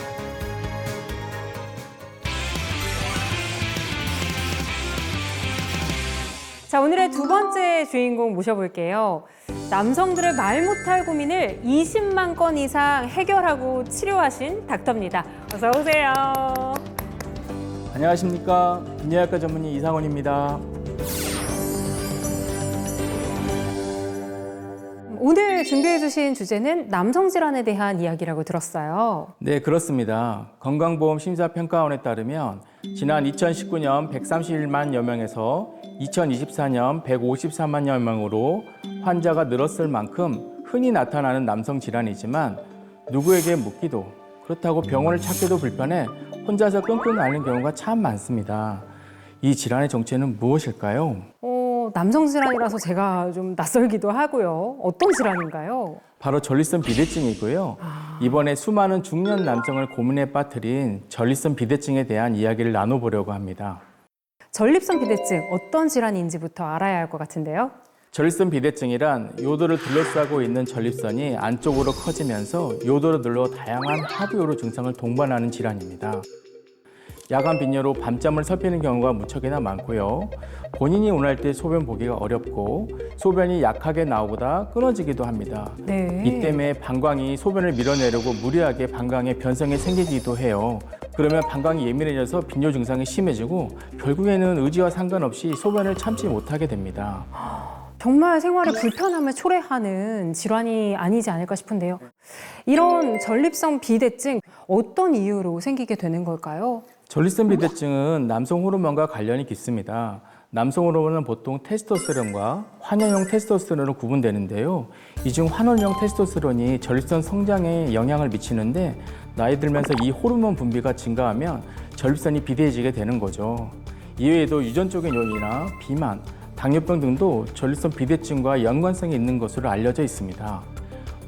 S: 자, 오늘의 두 번째 주인공 모셔볼게요. 남성들의 말 못할 고민을 20만 건 이상 해결하고 치료하신 닥터입니다. 어서 오세요.
U: 안녕하십니까. 비뇨기과 전문의 이상원입니다.
S: 오늘 준비해 주신 주제는 남성 질환에 대한 이야기라고 들었어요.
U: 네, 그렇습니다. 건강보험 심사평가원에 따르면 지난 2019년 131만여 명에서 2024년 153만여 명으로 환자가 늘었을 만큼 흔히 나타나는 남성 질환이지만 누구에게 묻기도 그렇다고 병원을 찾기도 불편해 혼자서 끙끙 앓는 경우가 참 많습니다. 이 질환의 정체는 무엇일까요?
S: 남성 질환이라서 제가 좀 낯설기도 하고요. 어떤 질환인가요?
U: 바로 전립선 비대증이고요. 이번에 수많은 중년 남성을 고민에 빠뜨린 전립선 비대증에 대한 이야기를 나눠보려고 합니다.
S: 전립선 비대증 어떤 질환인지부터 알아야 할 것 같은데요.
U: 전립선 비대증이란 요도를 둘러싸고 있는 전립선이 안쪽으로 커지면서 요도를 눌러 다양한 하부요로 증상을 동반하는 질환입니다. 야간 빈뇨로 밤잠을 설피는 경우가 무척이나 많고요. 본인이 원할 때 소변 보기가 어렵고 소변이 약하게 나오다 끊어지기도 합니다.
S: 네.
U: 이 때문에 방광이 소변을 밀어내려고 무리하게 방광에 변성이 생기기도 해요. 그러면 방광이 예민해져서 빈뇨 증상이 심해지고 결국에는 의지와 상관없이 소변을 참지 못하게 됩니다.
S: 정말 생활에 불편함을 초래하는 질환이 아니지 않을까 싶은데요. 이런 전립선 비대증 어떤 이유로 생기게 되는 걸까요?
U: 전립선 비대증은 남성 호르몬과 관련이 깊습니다. 남성 호르몬은 보통 테스토스테론과 환원형 테스토스테론으로 구분되는데요. 이 중 환원형 테스토스테론이 전립선 성장에 영향을 미치는데 나이 들면서 이 호르몬 분비가 증가하면 전립선이 비대해지게 되는 거죠. 이외에도 유전적인 요인이나 비만, 당뇨병 등도 전립선 비대증과 연관성이 있는 것으로 알려져 있습니다.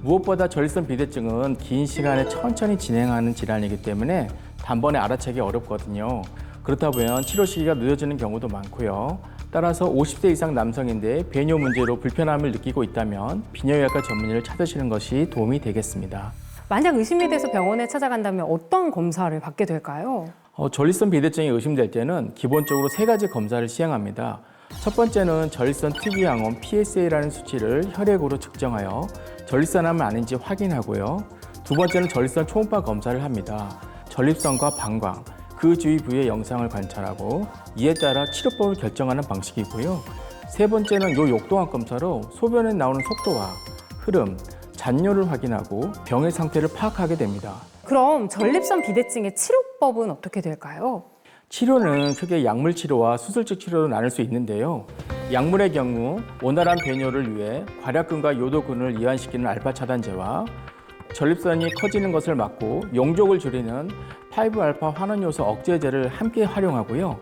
U: 무엇보다 전립선 비대증은 긴 시간에 천천히 진행하는 질환이기 때문에 단번에 알아채기 어렵거든요. 그렇다 보면 치료 시기가 늦어지는 경우도 많고요. 따라서 50대 이상 남성인데 배뇨 문제로 불편함을 느끼고 있다면 비뇨기과 전문의를 찾으시는 것이 도움이 되겠습니다.
S: 만약 의심이 돼서 병원에 찾아간다면 어떤 검사를 받게 될까요?
U: 전립선 비대증이 의심될 때는 기본적으로 3가지 검사를 시행합니다. 첫 번째는 전립선 특이항원 PSA라는 수치를 혈액으로 측정하여 전립선암은 아닌지 확인하고요. 두 번째는 전립선 초음파 검사를 합니다. 전립선과 방광, 그 주위 부위의 영상을 관찰하고 이에 따라 치료법을 결정하는 방식이고요. 세 번째는 요 욕동학 검사로 소변에 나오는 속도와 흐름, 잔뇨를 확인하고 병의 상태를 파악하게 됩니다.
S: 그럼 전립선 비대증의 치료법은 어떻게 될까요?
U: 치료는 크게 약물 치료와 수술적 치료로 나눌 수 있는데요. 약물의 경우 원활한 배뇨를 위해 괄약근과 요도근을 이완시키는 알파 차단제와 전립선이 커지는 것을 막고 용적을 줄이는 5알파 환원 요소 억제제를 함께 활용하고요.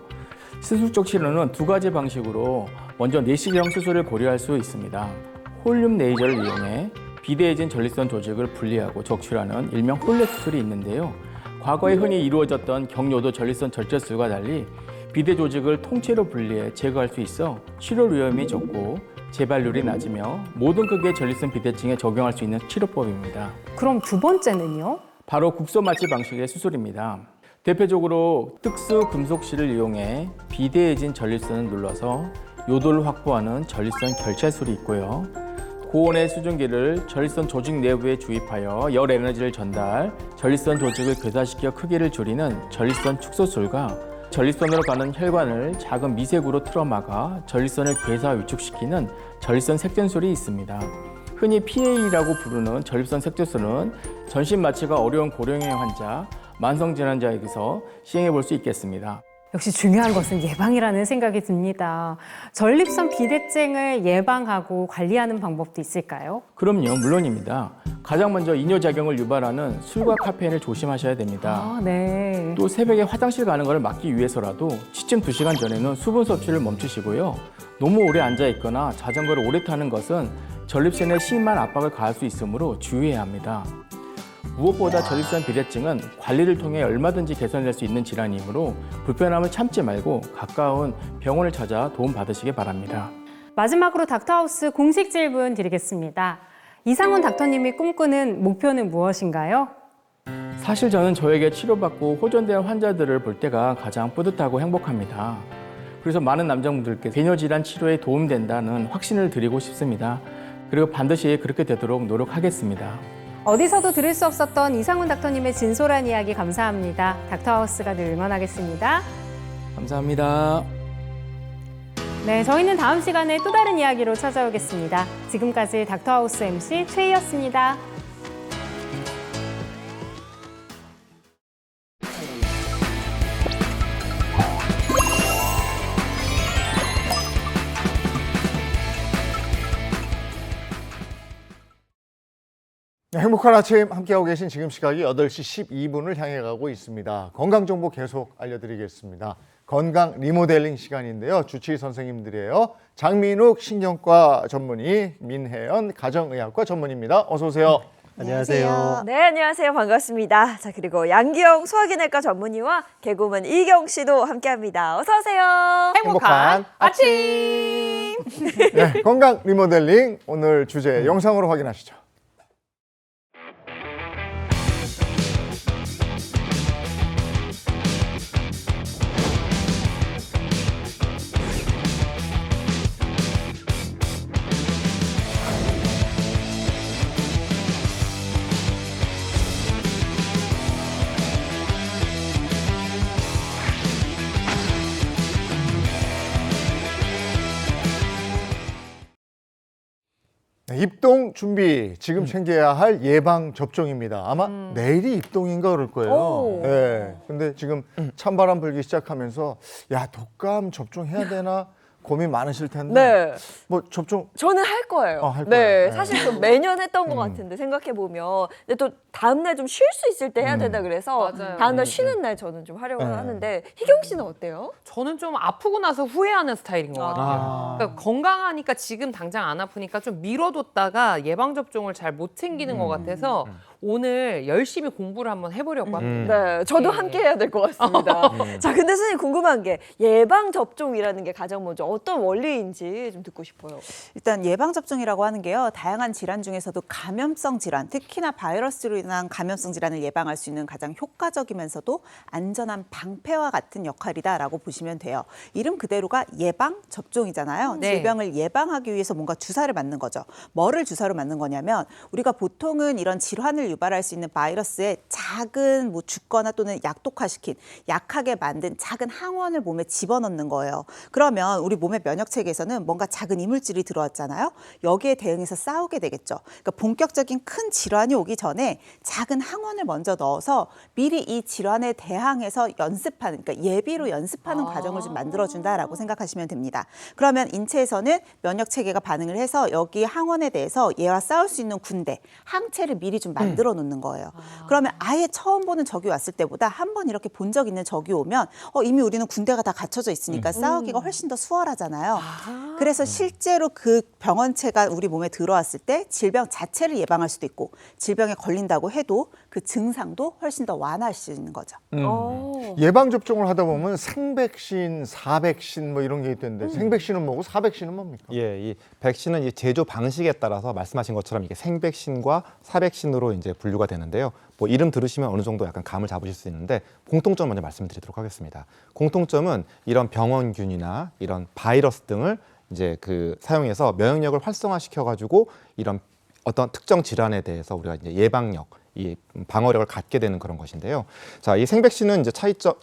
U: 수술적 치료는 2가지 방식으로 먼저 내시경 수술을 고려할 수 있습니다. 홀륨 레이저를 이용해 비대해진 전립선 조직을 분리하고 적출하는 일명 홀렉 수술이 있는데요. 과거에 흔히 이루어졌던 경요도 전립선 절제술과 달리 비대 조직을 통째로 분리해 제거할 수 있어 치료 위험이 적고 재발률이 낮으며 모든 크기의 전립선 비대증에 적용할 수 있는 치료법입니다.
S: 그럼 두 번째는요?
U: 바로 국소마취 방식의 수술입니다. 대표적으로 특수 금속실을 이용해 비대해진 전립선을 눌러서 요도를 확보하는 전립선 결찰술이 있고요. 고온의 수증기를 전립선 조직 내부에 주입하여 열 에너지를 전달, 전립선 조직을 괴사시켜 크기를 줄이는 전립선 축소술과 전립선으로 가는 혈관을 작은 미색으로 틀어막아 전립선을 괴사 위축시키는 전립선 색전술이 있습니다. 흔히 PA라고 부르는 전립선 색조술은 전신 마취가 어려운 고령의 환자, 만성질환자에게서 시행해 볼 수 있겠습니다.
S: 역시 중요한 것은 예방이라는 생각이 듭니다. 전립선 비대증을 예방하고 관리하는 방법도 있을까요?
U: 그럼요, 물론입니다. 가장 먼저 이뇨작용을 유발하는 술과 카페인을 조심하셔야 됩니다.
S: 네.
U: 또 새벽에 화장실 가는 것을 막기 위해서라도 취침 2시간 전에는 수분 섭취를 멈추시고요. 너무 오래 앉아 있거나 자전거를 오래 타는 것은 전립선에 심한 압박을 가할 수 있으므로 주의해야 합니다. 무엇보다 전립선 비대증은 관리를 통해 얼마든지 개선될 수 있는 질환이므로 불편함을 참지 말고 가까운 병원을 찾아 도움 받으시기 바랍니다.
S: 마지막으로 닥터하우스 공식 질문 드리겠습니다. 이상훈 닥터님이 꿈꾸는 목표는 무엇인가요?
U: 사실 저는 저에게 치료받고 호전된 환자들을 볼 때가 가장 뿌듯하고 행복합니다. 그래서 많은 남성분들께 배뇨질환 치료에 도움된다는 확신을 드리고 싶습니다. 그리고 반드시 그렇게 되도록 노력하겠습니다.
S: 어디서도 들을 수 없었던 이상훈 닥터님의 진솔한 이야기 감사합니다. 닥터하우스가 늘 응원하겠습니다.
U: 감사합니다.
S: 네, 저희는 다음 시간에 또 다른 이야기로 찾아오겠습니다. 지금까지 닥터하우스 MC 최희였습니다.
A: 행복한 아침 함께하고 계신 지금 시각이 8시 12분을 향해 가고 있습니다. 건강정보 계속 알려드리겠습니다. 건강 리모델링 시간인데요. 주치의 선생님들이에요. 장민욱 신경과 전문의, 민혜연 가정의학과 전문의입니다. 어서 오세요.
B: 안녕하세요. 네, 안녕하세요. 반갑습니다. 자, 그리고 양기영 소화기내과 전문의와 개그우먼 이경 씨도 함께합니다. 어서 오세요.
A: 행복한
B: 아침.
A: 네, 건강 리모델링 오늘 주제 영상으로 확인하시죠. 네, 입동 준비, 지금 챙겨야 할 예방 접종입니다. 아마 내일이 입동인가 그럴 거예요. 네, 근데 지금 찬바람 불기 시작하면서 야, 독감 접종해야 되나 고민 많으실 텐데.
B: 네.
A: 뭐 접종
B: 저는 할 거예요.
A: 할
B: 네,
A: 거예요. 네.
B: 사실 좀 매년 했던 것 같은데 생각해 보면, 근데 또 다음 날 좀 쉴 수 있을 때 해야 된다 그래서
C: 맞아요.
B: 다음 날 쉬는 날 저는 좀 하려고
A: 네.
B: 하는데, 희경 씨는 어때요?
C: 저는 좀 아프고 나서 후회하는 스타일인 것 같아요.
A: 아.
C: 그러니까 건강하니까 지금 당장 안 아프니까 좀 미뤄뒀다가 예방접종을 잘 못 챙기는 것 같아서 오늘 열심히 공부를 한번 해보려고 합니다.
B: 네, 저도 함께 해야 될 것 같습니다. 자, 근데 선생님 궁금한 게 예방 접종이라는 게 가장 먼저 어떤 원리인지 좀 듣고 싶어요.
V: 일단 예방접종이라고 하는 게요, 다양한 질환 중에서도 감염성 질환, 특히나 바이러스로 인한 감염성 질환을 예방할 수 있는 가장 효과적이면서도 안전한 방패와 같은 역할이다라고 보시면 돼요. 이름 그대로가 예방접종이잖아요.
C: 네.
V: 질병을 예방하기 위해서 뭔가 주사를 맞는 거죠. 뭐를 주사로 맞는 거냐면, 우리가 보통은 이런 질환을 유발할 수 있는 바이러스의 작은 뭐 죽거나 또는 약독화시킨, 약하게 만든 작은 항원을 몸에 집어넣는 거예요. 그러면 우리 몸의 면역체계에서는 뭔가 작은 이물질이 들어왔잖아요. 여기에 대응해서 싸우게 되겠죠. 그러니까 본격적인 큰 질환이 오기 전에 작은 항원을 먼저 넣어서 미리 이 질환에 대항해서 연습하는, 그러니까 예비로 연습하는 과정을 좀 만들어준다라고 생각하시면 됩니다. 그러면 인체에서는 면역체계가 반응을 해서 여기 항원에 대해서 얘와 싸울 수 있는 군대, 항체를 미리 좀 만들어 만들어 놓는 거예요. 그러면 아예 처음 보는 적이 왔을 때보다 한 번 이렇게 본 적 있는 적이 오면 이미 우리는 군대가 다 갖춰져 있으니까 싸우기가 훨씬 더 수월하잖아요. 그래서 실제로 그 병원체가 우리 몸에 들어왔을 때 질병 자체를 예방할 수도 있고 질병에 걸린다고 해도 그 증상도 훨씬 더 완화할 수 있는 거죠.
A: 예방 접종을 하다 보면 생백신, 사백신 뭐 이런 게 있던데 생백신은 뭐고 사백신은 뭡니까?
D: 예, 이 백신은 이 제조 방식에 따라서 말씀하신 것처럼 이게 생백신과 사백신으로 이제 분류가 되는데요. 뭐 이름 들으시면 어느 정도 약간 감을 잡으실 수 있는데 공통점 먼저 말씀드리도록 하겠습니다. 공통점은 이런 병원균이나 이런 바이러스 등을 이제 사용해서 면역력을 활성화시켜 가지고 이런 어떤 특정 질환에 대해서 우리가 이제 예방력, 이 방어력을 갖게 되는 그런 것인데요. 자, 이 생백신은 이제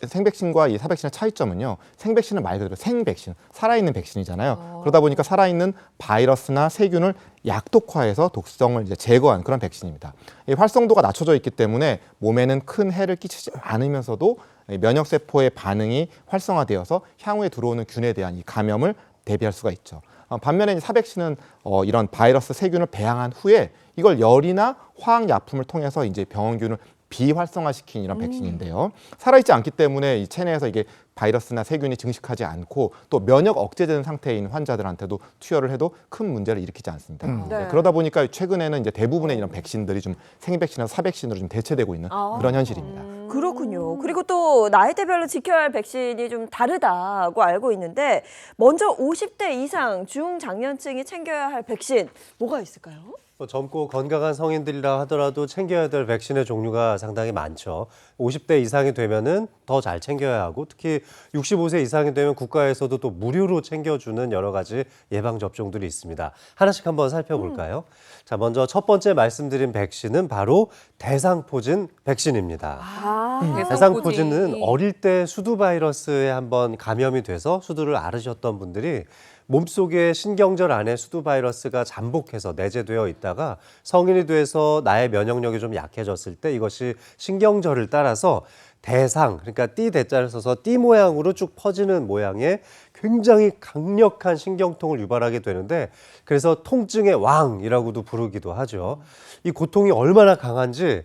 D: 생백신과 이 사백신의 차이점은요. 생백신은 말 그대로 생백신, 살아있는 백신이잖아요. 그러다 보니까 살아있는 바이러스나 세균을 약독화해서 독성을 이제 제거한 그런 백신입니다. 이 활성도가 낮춰져 있기 때문에 몸에는 큰 해를 끼치지 않으면서도 면역 세포의 반응이 활성화되어서 향후에 들어오는 균에 대한 이 감염을 대비할 수가 있죠. 반면에 사백신은 이런 바이러스 세균을 배양한 후에 이걸 열이나 화학약품을 통해서 이제 병원균을 비활성화시킨 이런 백신인데요. 살아있지 않기 때문에 이 체내에서 이게 바이러스나 세균이 증식하지 않고 또 면역 억제되는 상태인 환자들한테도 투여를 해도 큰 문제를 일으키지 않습니다.
B: 네.
D: 그러다 보니까 최근에는 이제 대부분의 이런 백신들이 좀 생백신이나 사백신으로 좀 대체되고 있는 그런 현실입니다.
B: 그렇군요. 그리고 또 나이대별로 지켜야 할 백신이 좀 다르다고 알고 있는데 먼저 50대 이상 중장년층이 챙겨야 할 백신 뭐가 있을까요?
K: 젊고 건강한 성인들이라 하더라도 챙겨야 될 백신의 종류가 상당히 많죠. 50대 이상이 되면은 더 잘 챙겨야 하고 특히 65세 이상이 되면 국가에서도 또 무료로 챙겨주는 여러 가지 예방 접종들이 있습니다. 하나씩 한번 살펴볼까요? 자, 먼저 첫 번째 말씀드린 백신은 바로 대상포진 백신입니다. 대상포진은 어릴 때 수두 바이러스에 한번 감염이 돼서 수두를 앓으셨던 분들이 몸속에 신경절 안에 수두 바이러스가 잠복해서 내재되어 있다가 성인이 돼서 나의 면역력이 좀 약해졌을 때 이것이 신경절을 따라서 대상, 그러니까 띠 대자를 써서 띠 모양으로 쭉 퍼지는 모양의 굉장히 강력한 신경통을 유발하게 되는데 그래서 통증의 왕이라고도 부르기도 하죠. 이 고통이 얼마나 강한지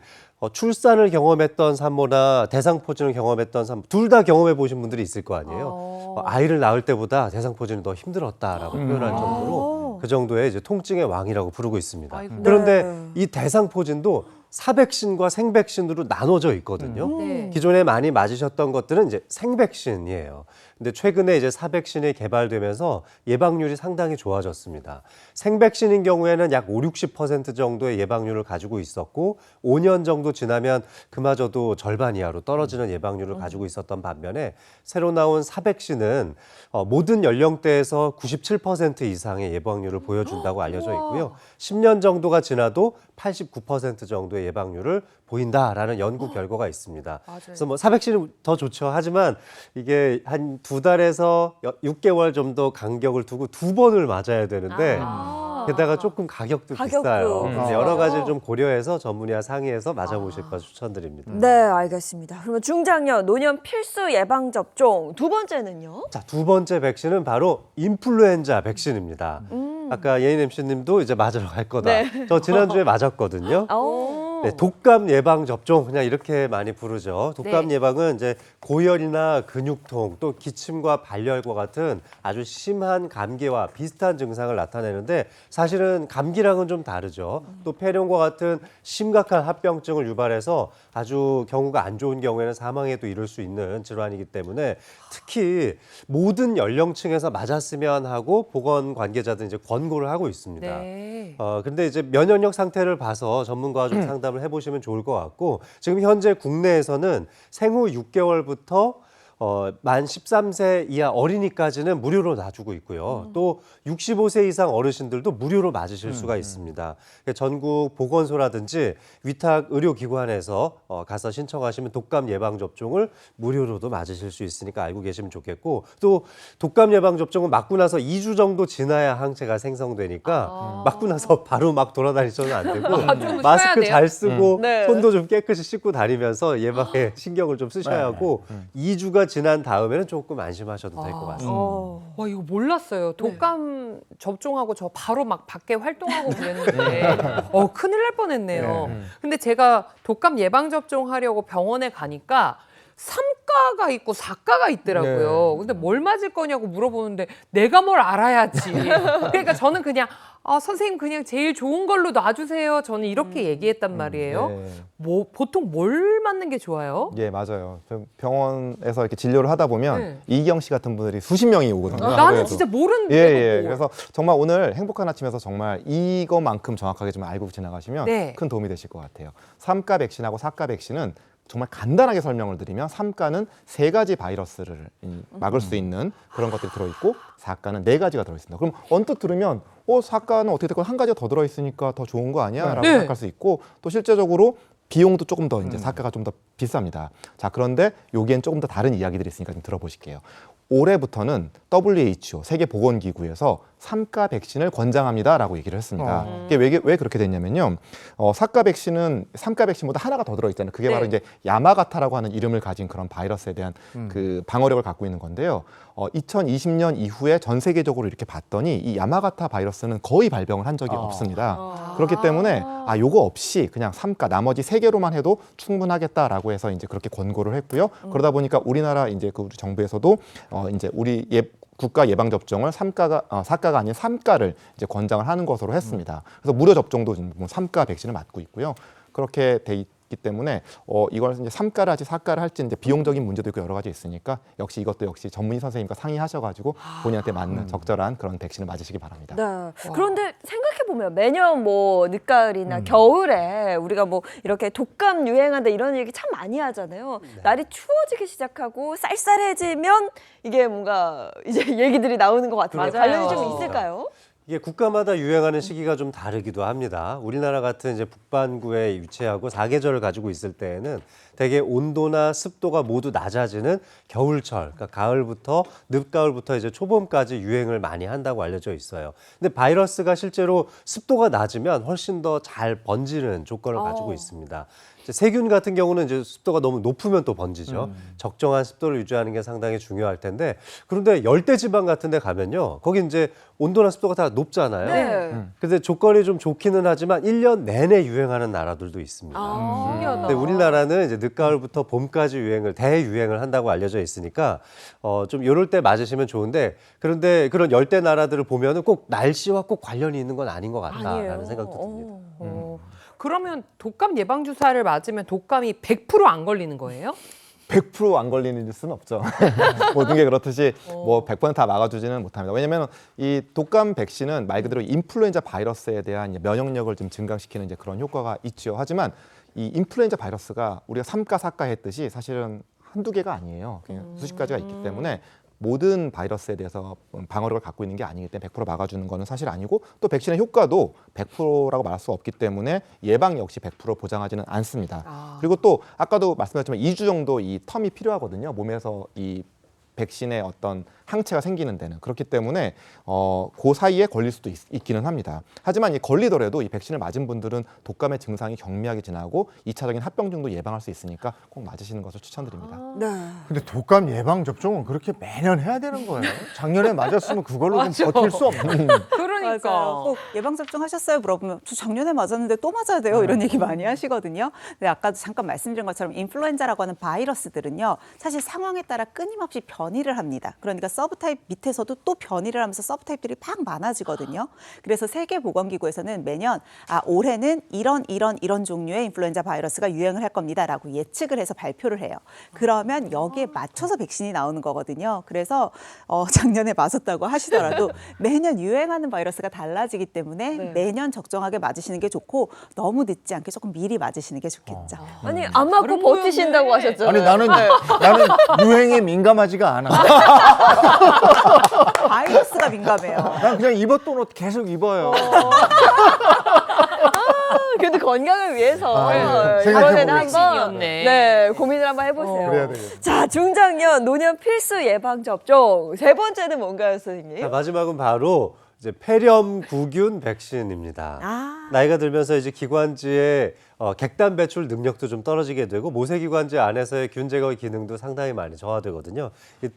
K: 출산을 경험했던 산모나 대상포진을 경험했던 산모 둘 다 경험해 보신 분들이 있을 거 아니에요. 아이를 낳을 때보다 대상포진이 더 힘들었다라고 표현할 정도로 그 정도의 이제 통증의 왕이라고 부르고 있습니다. 그런데 이 대상포진도 사백신과 생백신으로 나눠져 있거든요. 기존에 많이 맞으셨던 것들은 이제 생백신이에요. 근데 최근에 이제 사백신이 개발되면서 예방률이 상당히 좋아졌습니다. 생백신인 경우에는 약 50-60% 정도의 예방률을 가지고 있었고 5년 정도 지나면 그마저도 절반 이하로 떨어지는 예방률을 가지고 있었던 반면에 새로 나온 사백신은 모든 연령대에서 97% 이상의 예방률을 보여준다고 알려져 있고요. 10년 정도가 지나도 89% 정도의 예방률을 보인다라는 연구 결과가 있습니다. 그래서 뭐 사백신은 더 좋죠. 하지만 이게 한 2달에서 6개월 정도 간격을 두고 2번을 맞아야 되는데 게다가 조금 가격도 비싸요. 근데 여러 가지를 좀 고려해서 전문의와 상의해서 맞아보실 것 추천드립니다.
B: 네, 알겠습니다. 그러면 중장년, 노년 필수 예방 접종 두 번째는요?
K: 자, 두 번째 백신은 바로 인플루엔자 백신입니다. 아까 예인 MC님도 이제 맞으러 갈 거다.
B: 네.
K: 저 지난주에 맞았거든요. 네, 독감 예방 접종 그냥 이렇게 많이 부르죠. 독감 예방은 이제 고열이나 근육통 또 기침과 발열과 같은 아주 심한 감기와 비슷한 증상을 나타내는데 사실은 감기랑은 좀 다르죠. 또 폐렴과 같은 심각한 합병증을 유발해서 아주 경우가 안 좋은 경우에는 사망에도 이를 수 있는 질환이기 때문에 특히 모든 연령층에서 맞았으면 하고 보건 관계자들 이제 권고를 하고 있습니다. 근데 이제 면역력 상태를 봐서 전문가와 좀 상담을 해보시면 좋을 것 같고 지금 현재 국내에서는 생후 6개월부터 만 13세 이하 어린이까지는 무료로 놔주고 있고요. 또 65세 이상 어르신들도 무료로 맞으실 수가 있습니다. 전국 보건소라든지 위탁 의료기관에서 가서 신청하시면 독감 예방접종을 무료로도 맞으실 수 있으니까 알고 계시면 좋겠고 또 독감 예방접종은 맞고 나서 2주 정도 지나야 항체가 생성되니까 맞고 나서 바로 막 돌아다니셔도 안 되고 마스크 잘 쓰고 손도 좀 깨끗이 씻고 다니면서 예방에 신경을 좀 쓰셔야 하고 2주가 지난 다음에는 조금 안심하셔도 될 것 같습니다.
C: 와, 이거 몰랐어요. 독감 접종하고 저 바로 막 밖에 활동하고 그랬는데 큰일 날 뻔했네요. 근데 제가 독감 예방 접종하려고 병원에 가니까 3가가 있고 4가가 있더라고요. 근데 뭘 맞을 거냐고 물어보는데 내가 뭘 알아야지. 그러니까 저는 그냥 선생님 그냥 제일 좋은 걸로 놔주세요. 저는 이렇게 얘기했단 말이에요. 뭐 보통 뭘 맞는 게 좋아요?
D: 예, 맞아요. 병원에서 이렇게 진료를 하다 보면 이기영 씨 같은 분들이 수십 명이 오거든요.
C: 나는
D: 그래도.
C: 진짜 모르는데.
D: 예. 그래서 정말 오늘 행복한 아침에서 정말 이것만큼 정확하게 좀 알고 지나가시면 큰 도움이 되실 것 같아요. 3가 백신하고 4가 백신은 정말 간단하게 설명을 드리면 3가는 3가지 바이러스를 막을 수 있는 그런 것들이 들어있고 4가는 4가지가 들어있습니다. 그럼 언뜻 들으면 4가는 어떻게 됐건 1가지가 더 들어있으니까 더 좋은 거 아니야? 라고 생각할 수 있고 또 실제적으로 비용도 조금 더 이제 4가가 좀 더 비쌉니다. 자, 그런데 여기엔 조금 더 다른 이야기들이 있으니까 좀 들어보실게요. 올해부터는 WHO 세계보건기구에서 3가 백신을 권장합니다라고 얘기를 했습니다. 이게 왜 그렇게 됐냐면요. 4가 백신은 3가 백신보다 하나가 더 들어있잖아요. 그게 바로 이제 야마가타라고 하는 이름을 가진 그런 바이러스에 대한 그 방어력을 갖고 있는 건데요. 2020년 이후에 전 세계적으로 이렇게 봤더니 이 야마가타 바이러스는 거의 발병을 한 적이 없습니다. 그렇기 때문에 요거 없이 그냥 3가 나머지 3개로만 해도 충분하겠다라고 해서 이제 그렇게 권고를 했고요. 그러다 보니까 우리나라 이제 그 우리 정부에서도 이제 우리 국가 예방 접종을 4가가 아닌 3가를 이제 권장을 하는 것으로 했습니다. 그래서 무료 접종도 3가 백신을 맞고 있고요. 그렇게 돼 있기 때문에 이걸 이제 3가를 할지 4가를 할지 이제 비용적인 문제도 있고 여러 가지 있으니까 역시 이것도 역시 전문의 선생님과 상의하셔가지고 본인한테 맞는 적절한 그런 백신을 맞으시기 바랍니다.
B: 네. 그런데 생각해 보면 매년 뭐 늦가을이나 겨울에 우리가 뭐 이렇게 독감 유행한다 이런 얘기 참 많이 하잖아요. 날이 추워지기 시작하고 쌀쌀해지면 이게 뭔가 이제 얘기들이 나오는 것 같은데 관련이 좀 있을까요?
K: 이게 국가마다 유행하는 시기가 좀 다르기도 합니다. 우리나라 같은 이제 북반구에 위치하고 사계절을 가지고 있을 때에는 대개 온도나 습도가 모두 낮아지는 겨울철, 그러니까 가을부터 늦가을부터 이제 초봄까지 유행을 많이 한다고 알려져 있어요. 근데 바이러스가 실제로 습도가 낮으면 훨씬 더 잘 번지는 조건을 가지고 있습니다. 세균 같은 경우는 이제 습도가 너무 높으면 또 번지죠. 적정한 습도를 유지하는 게 상당히 중요할 텐데 그런데 열대지방 같은 데 가면요. 거기 이제 온도나 습도가 다 높잖아요.
B: 네.
K: 근데 조건이 좀 좋기는 하지만 1년 내내 유행하는 나라들도 있습니다.
C: 신기하다.
K: 근데 우리나라는 이제 늦가을부터 봄까지 대유행을 한다고 알려져 있으니까 좀 이럴 때 맞으시면 좋은데 그런데 그런 열대 나라들을 보면은 꼭 날씨와 꼭 관련이 있는 건 아닌 것 같다라는 생각도 듭니다.
C: 그러면 독감 예방 주사를 맞으면 독감이 100% 안 걸리는 거예요?
D: 100% 안 걸리는 수는 없죠. 모든 게 그렇듯이 뭐 100% 다 막아주지는 못합니다. 왜냐하면 이 독감 백신은 말 그대로 인플루엔자 바이러스에 대한 면역력을 좀 증강시키는 이제 그런 효과가 있죠. 하지만 이 인플루엔자 바이러스가 우리가 3가, 4가 했듯이 사실은 한두 개가 아니에요. 그냥 수십 가지가 있기 때문에 모든 바이러스에 대해서 방어력을 갖고 있는 게 아니기 때문에 100% 막아주는 거는 사실 아니고 또 백신의 효과도 100%라고 말할 수 없기 때문에 예방 역시 100% 보장하지는 않습니다. 그리고 또 아까도 말씀드렸지만 2주 정도 이 텀이 필요하거든요. 몸에서 이 백신의 어떤 항체가 생기는 데는 그렇기 때문에 그 사이에 걸릴 수도 있기는 합니다. 하지만 이 걸리더라도 이 백신을 맞은 분들은 독감의 증상이 경미하게 지나고 2차적인 합병증도 예방할 수 있으니까 꼭 맞으시는 것을 추천드립니다.
A: 근데 독감 예방 접종은 그렇게 매년 해야 되는 거예요? 작년에 맞았으면 그걸로 좀 버틸 수 없는.
C: 그러니까.
V: 맞아요. 꼭 예방접종 하셨어요? 물어보면 저 작년에 맞았는데 또 맞아야 돼요? 이런 얘기 많이 하시거든요. 근데 아까도 잠깐 말씀드린 것처럼 인플루엔자라고 하는 바이러스들은요. 사실 상황에 따라 끊임없이 변이를 합니다. 그러니까 서브타입 밑에서도 또 변이를 하면서 서브타입들이 막 많아지거든요. 그래서 세계보건기구에서는 매년 올해는 이런 종류의 인플루엔자 바이러스가 유행을 할 겁니다라고 예측을 해서 발표를 해요. 그러면 여기에 맞춰서 백신이 나오는 거거든요. 그래서 작년에 맞았다고 하시더라도 매년 유행하는 바이러스가 달라지기 때문에 매년 적정하게 맞으시는 게 좋고 너무 늦지 않게 조금 미리 맞으시는 게 좋겠죠.
B: 아니 안 맞고 버티신다고 하셨잖아요.
A: 아니 나는 유행에 민감하지가 않아.
V: 바이러스가 민감해요.
A: 난 그냥 입었던 옷 계속 입어요.
B: 그래도 건강을 위해서
A: 생각해보고
B: 한번 고민을 한번 해보세요.
A: 그래야 되겠다.
B: 자, 중장년, 노년 필수 예방 접종 세 번째는 뭔가요, 선생님?
K: 자, 마지막은 바로 이제 폐렴구균 백신입니다. 나이가 들면서 이제 기관지의 객단 배출 능력도 좀 떨어지게 되고 모세기관지 안에서의 균 제거 기능도 상당히 많이 저하되거든요.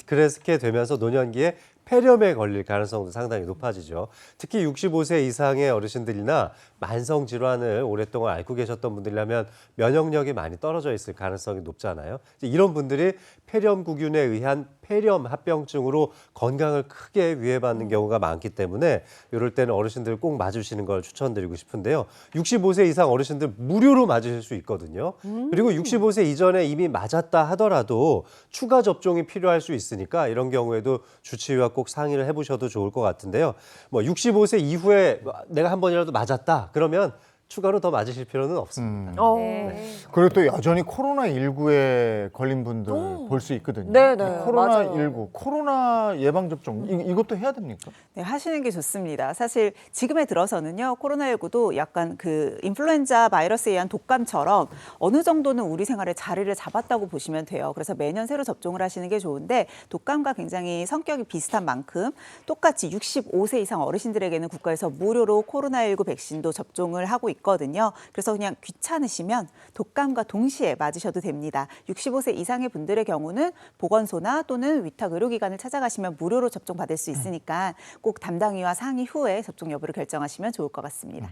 K: 그렇게 되면서 노년기에 폐렴에 걸릴 가능성도 상당히 높아지죠. 특히 65세 이상의 어르신들이나 만성 질환을 오랫동안 앓고 계셨던 분들이라면 면역력이 많이 떨어져 있을 가능성이 높잖아요. 이런 분들이 폐렴구균에 의한 폐렴 합병증으로 건강을 크게 위해받는 경우가 많기 때문에 이럴 때는 어르신들 꼭 맞으시는 걸 추천드리고 싶은데요. 65세 이상 어르신들 무료로 맞으실 수 있거든요. 그리고 65세 이전에 이미 맞았다 하더라도 추가 접종이 필요할 수 있으니까 이런 경우에도 주치의와 꼭 상의를 해보셔도 좋을 것 같은데요. 뭐 65세 이후에 내가 한 번이라도 맞았다 그러면 추가로 더 맞으실 필요는 없습니다.
B: 네.
A: 그리고 또 여전히 코로나19에 걸린 분들 볼 수 있거든요.
B: 네네,
A: 코로나19, 코로나 예방접종 이것도 해야 됩니까?
V: 네, 하시는 게 좋습니다. 사실 지금에 들어서는요, 코로나19도 약간 그 인플루엔자 바이러스에 의한 독감처럼 어느 정도는 우리 생활에 자리를 잡았다고 보시면 돼요. 그래서 매년 새로 접종을 하시는 게 좋은데 독감과 굉장히 성격이 비슷한 만큼 똑같이 65세 이상 어르신들에게는 국가에서 무료로 코로나19 백신도 접종을 하고 있거든요. 그래서 그냥 귀찮으시면 독감과 동시에 맞으셔도 됩니다. 65세 이상의 분들의 경우는 보건소나 또는 위탁 의료기관을 찾아가시면 무료로 접종받을 수 있으니까 꼭 담당의와 상의 후에 접종 여부를 결정하시면 좋을 것 같습니다.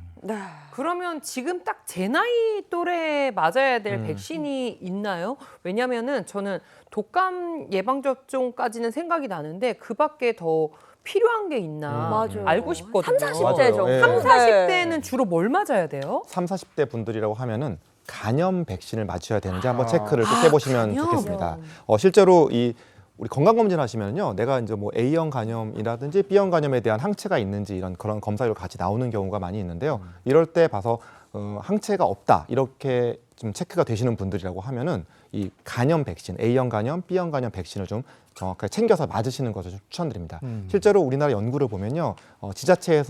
C: 그러면 지금 딱 제 나이 또래에 맞아야 될 백신이 있나요? 왜냐면은 저는 독감 예방접종까지는 생각이 나는데 그 밖에 더 필요한 게 있나
B: 맞아요.
C: 알고 싶거든요.
B: 30, 40대 정도.
D: 네.
C: 30, 40대는 주로 뭘 맞아야 돼요?
D: 30, 40대 분들이라고 하면은 간염 백신을 맞으셔야 되는지 한번 체크를 꼭 해보시면
C: 간염.
D: 좋겠습니다. 실제로 우리 건강검진 하시면요, 내가 이제 뭐 A형 간염이라든지 B형 간염에 대한 항체가 있는지 이런 그런 검사로 같이 나오는 경우가 많이 있는데요. 이럴 때 봐서 항체가 없다 이렇게 좀 체크가 되시는 분들이라고 하면은 이 간염 백신, A형 간염, B형 간염 백신을 좀 정확하게 챙겨서 맞으시는 것을 좀 추천드립니다. 실제로 우리나라 연구를 보면요, 지자체에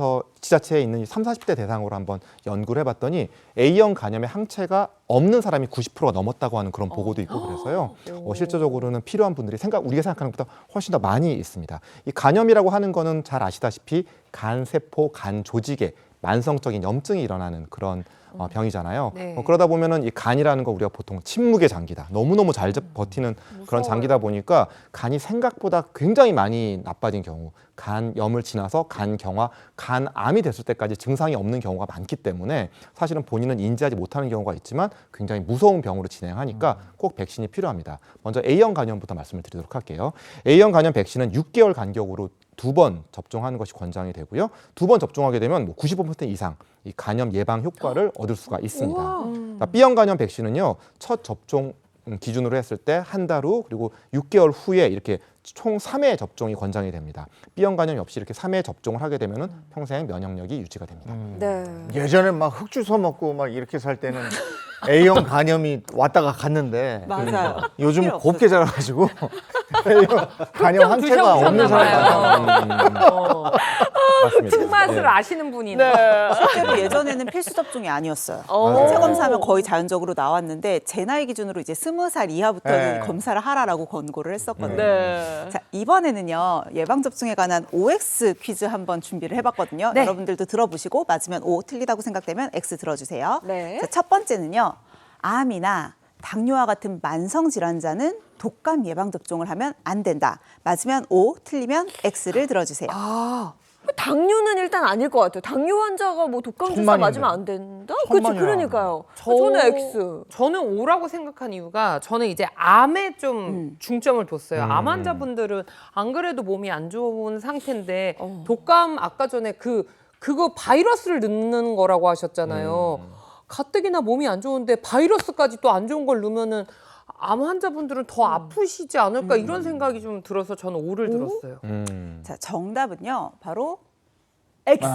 D: 있는 30, 40대 대상으로 한번 연구를 해봤더니 A형 간염의 항체가 없는 사람이 90%가 넘었다고 하는 그런 보고도 있고 그래서요. 실제적으로는 필요한 분들이 우리가 생각하는 것보다 훨씬 더 많이 있습니다. 이 간염이라고 하는 거는 잘 아시다시피 간 세포, 간 조직에 만성적인 염증이 일어나는 그런 병이잖아요.
C: 네.
D: 그러다 보면은 이 간이라는 거 우리가 보통 침묵의 장기다. 너무너무 잘 버티는 그런 장기다 보니까 간이 생각보다 굉장히 많이 나빠진 경우, 간염을 지나서 간경화, 간암이 됐을 때까지 증상이 없는 경우가 많기 때문에 사실은 본인은 인지하지 못하는 경우가 있지만 굉장히 무서운 병으로 진행하니까 꼭 백신이 필요합니다. 먼저 A형 간염부터 말씀을 드리도록 할게요. A형 간염 백신은 6개월 간격으로 2번 접종하는 것이 권장이 되고요. 2번 접종하게 되면 뭐 95% 이상 이 간염 예방 효과를 얻을 수가 있습니다. B형 간염 백신은요, 첫 접종 기준으로 했을 때 한 달 후 그리고 6개월 후에 이렇게 총 3회 접종이 권장이 됩니다. B형 간염 역시 이렇게 3회 접종을 하게 되면은 평생 면역력이 유지가 됩니다.
A: 예전에 막 흑주 서먹고 막 이렇게 살 때는 A형 간염이 왔다가 갔는데
V: 맞아요.
A: 요즘
V: 필요
A: 곱게 자라가지고 A형 간염 항체가 없는 사람이
D: 맞습니다.
C: 승맛을 아시는 분이네.
V: 실제로 예전에는 필수 접종이 아니었어요.
B: 오.
V: 항체 검사하면 거의 자연적으로 나왔는데 제 나이 기준으로 이제 20살 이하부터는
A: 네.
V: 검사를 하라라고 권고를 했었거든요.
B: 네.
V: 자, 이번에는요, 예방접종에 관한 OX 퀴즈 한번 준비를 해봤거든요.
B: 네.
V: 여러분들도 들어보시고 맞으면 O, 틀리다고 생각되면 X 들어주세요.
B: 네.
V: 자, 첫 번째는요, 암이나 당뇨와 같은 만성 질환자는 독감 예방접종을 하면 안 된다. 맞으면 O, 틀리면 X를 들어주세요.
B: 당뇨는 일단 아닐 것 같아요. 당뇨 환자가 뭐 독감 주사
A: 천만인데.
B: 맞으면 안 된다? 그렇죠.
A: 천만이야.
B: 그러니까요. 저는 X.
C: 저는 O라고 생각한 이유가 저는 이제 암에 좀 중점을 뒀어요. 암 환자분들은 안 그래도 몸이 안 좋은 상태인데 독감 아까 전에 그거 바이러스를 넣는 거라고 하셨잖아요. 가뜩이나 몸이 안 좋은데 바이러스까지 또 안 좋은 걸 넣으면은 암 환자분들은 더 아프시지 않을까 이런 생각이 좀 들어서 저는 O를 들었어요.
V: 자, 정답은요, 바로
B: X.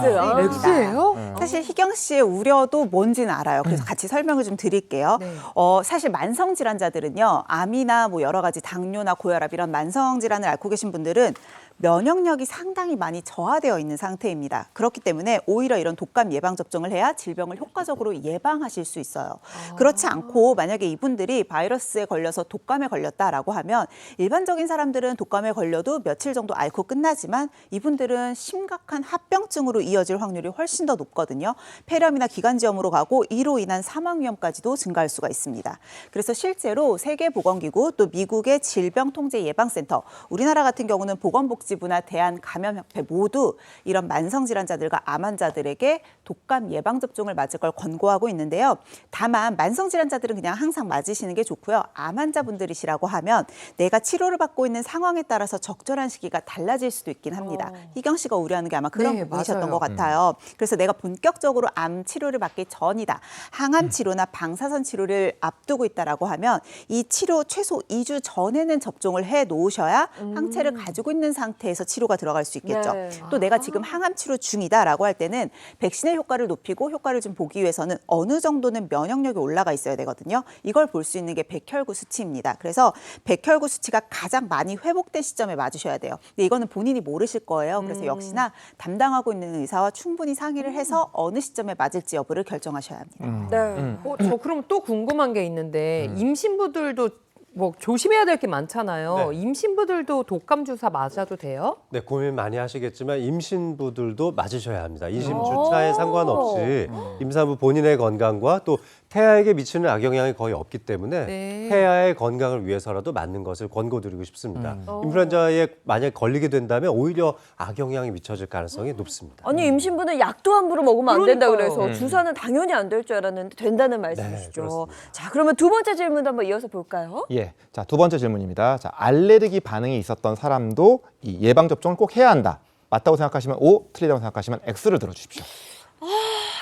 C: X예요?
V: 사실 희경 씨의 우려도 뭔지는 알아요. 그래서 같이 설명을 좀 드릴게요.
C: 네.
V: 사실 만성 질환자들은요, 암이나 뭐 여러 가지 당뇨나 고혈압 이런 만성 질환을 앓고 계신 분들은 면역력이 상당히 많이 저하되어 있는 상태입니다. 그렇기 때문에 오히려 이런 독감 예방 접종을 해야 질병을 효과적으로 예방하실 수 있어요. 그렇지 않고 만약에 이분들이 바이러스에 걸려서 독감에 걸렸다라고 하면 일반적인 사람들은 독감에 걸려도 며칠 정도 앓고 끝나지만 이분들은 심각한 합병증으로 이어질 확률이 훨씬 더 높거든요. 폐렴이나 기관지염으로 가고 이로 인한 사망 위험까지도 증가할 수가 있습니다. 그래서 실제로 세계보건기구 또 미국의 질병통제예방센터, 우리나라 같은 경우는 보건복지부나 대한감염협회 모두 이런 만성질환자들과 암 환자들에게 독감 예방접종을 맞을 걸 권고하고 있는데요. 다만 만성질환자들은 그냥 항상 맞으시는 게 좋고요. 암 환자분들이시라고 하면 내가 치료를 받고 있는 상황에 따라서 적절한 시기가 달라질 수도 있긴 합니다. 희경 씨가 우려하는 게 아마 그런
C: 네,
V: 부분이셨던
C: 맞아요.
V: 것 같아요. 그래서 내가 본격적으로 암 치료를 받기 전이다. 항암 치료나 방사선 치료를 앞두고 있다라고 하면 이 치료 최소 2주 전에는 접종을 해 놓으셔야 항체를 가지고 있는 상태에서 치료가 들어갈 수 있겠죠.
B: 네.
V: 또 내가 지금 항암 치료 중이다라고 할 때는 백신의 효과를 높이고 효과를 좀 보기 위해서는 어느 정도는 면역력이 올라가 있어야 되거든요. 이걸 볼 수 있는 게 백혈구 수치입니다. 그래서 백혈구 수치가 가장 많이 회복된 시점에 맞으셔야 돼요. 근데 이거는 본인이 모르실 거예요. 그래서 역시나 담당하고 있는 의사와 충분히 상의를 해서 어느 시점에 맞을지 여부를 결정하셔야 합니다.
B: 네.
C: 저 그럼 또 궁금한 게 있는데 임신부들도 뭐 조심해야 될 게 많잖아요.
K: 네.
C: 임신부들도 독감 주사 맞아도 돼요?
K: 네, 고민 많이 하시겠지만 임신부들도 맞으셔야 합니다. 임신 주차에 상관없이 임산부 본인의 건강과 또 태아에게 미치는 악영향이 거의 없기 때문에
C: 네.
K: 태아의 건강을 위해서라도 맞는 것을 권고드리고 싶습니다. 인플루엔자에 만약 걸리게 된다면 오히려 악영향이 미쳐질 가능성이 높습니다.
B: 아니 임신부는 약도 함부로 먹으면 안 된다
C: 그러니까요.
B: 그래서 주사는 당연히 안 될 줄 알았는데 된다는 말씀이시죠.
K: 그렇습니다.
B: 자, 그러면 두 번째 질문도 한번 이어서 볼까요?
D: 예. 자, 두 번째 질문입니다. 자, 알레르기 반응이 있었던 사람도 이 예방 접종을 꼭 해야 한다. 맞다고 생각하시면 O, 틀리다고 생각하시면 X를 들어주십시오.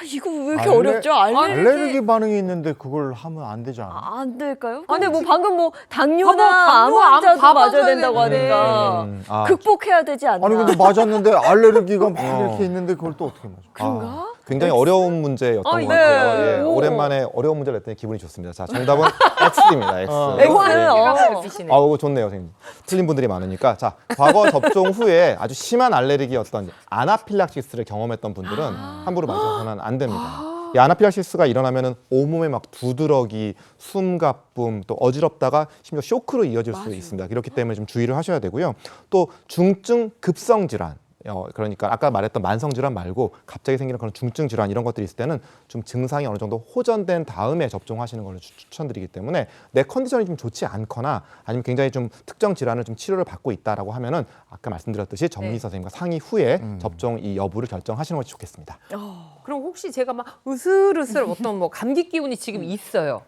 B: 이거 왜 이렇게 어렵죠?
A: 알레르기 반응이 있는데 그걸 하면 안 되지 않아요?
B: 안 될까요? 근데 뭐 방금 뭐 당뇨나 암
C: 당뇨,
B: 환자도
C: 다
B: 맞아야
C: 맞아야
B: 된다고
C: 되는데.
B: 하니까 극복해야 되지 않나?
A: 아니 근데 맞았는데 알레르기가 막 이렇게 있는데 그걸 또 어떻게 맞아?
B: 그런가?
D: 굉장히 어려운 문제였던 것
B: 네.
D: 같아요. 예,
B: 오.
D: 오랜만에 어려운 문제를 냈더니 기분이 좋습니다. 자, 정답은 X입니다. X.
B: X요?
D: 아우 좋네요, 선생님. 틀린 분들이 많으니까. 자, 과거 접종 후에 아주 심한 알레르기였던 아나필락시스를 경험했던 분들은 함부로 맞아서는 안 됩니다. 이 아나필락시스가 일어나면은 온몸에 막 두드러기, 숨가쁨, 또 어지럽다가 심지어 쇼크로 이어질 수 있습니다. 그렇기 때문에 좀 주의를 하셔야 되고요. 또 중증 급성 질환. 그러니까 아까 말했던 만성 질환 말고 갑자기 생기는 그런 중증 질환 이런 것들이 있을 때는 좀 증상이 어느 정도 호전된 다음에 접종하시는 걸 추천드리기 때문에 내 컨디션이 좀 좋지 않거나 아니면 굉장히 좀 특정 질환을 좀 치료를 받고 있다라고 하면은 아까 말씀드렸듯이 전문의 선생님과 상의 후에 접종 이 여부를 결정하시는 것이 좋겠습니다.
C: 그럼 혹시 제가 막 으슬으슬 어떤 뭐 감기 기운이 지금 있어요.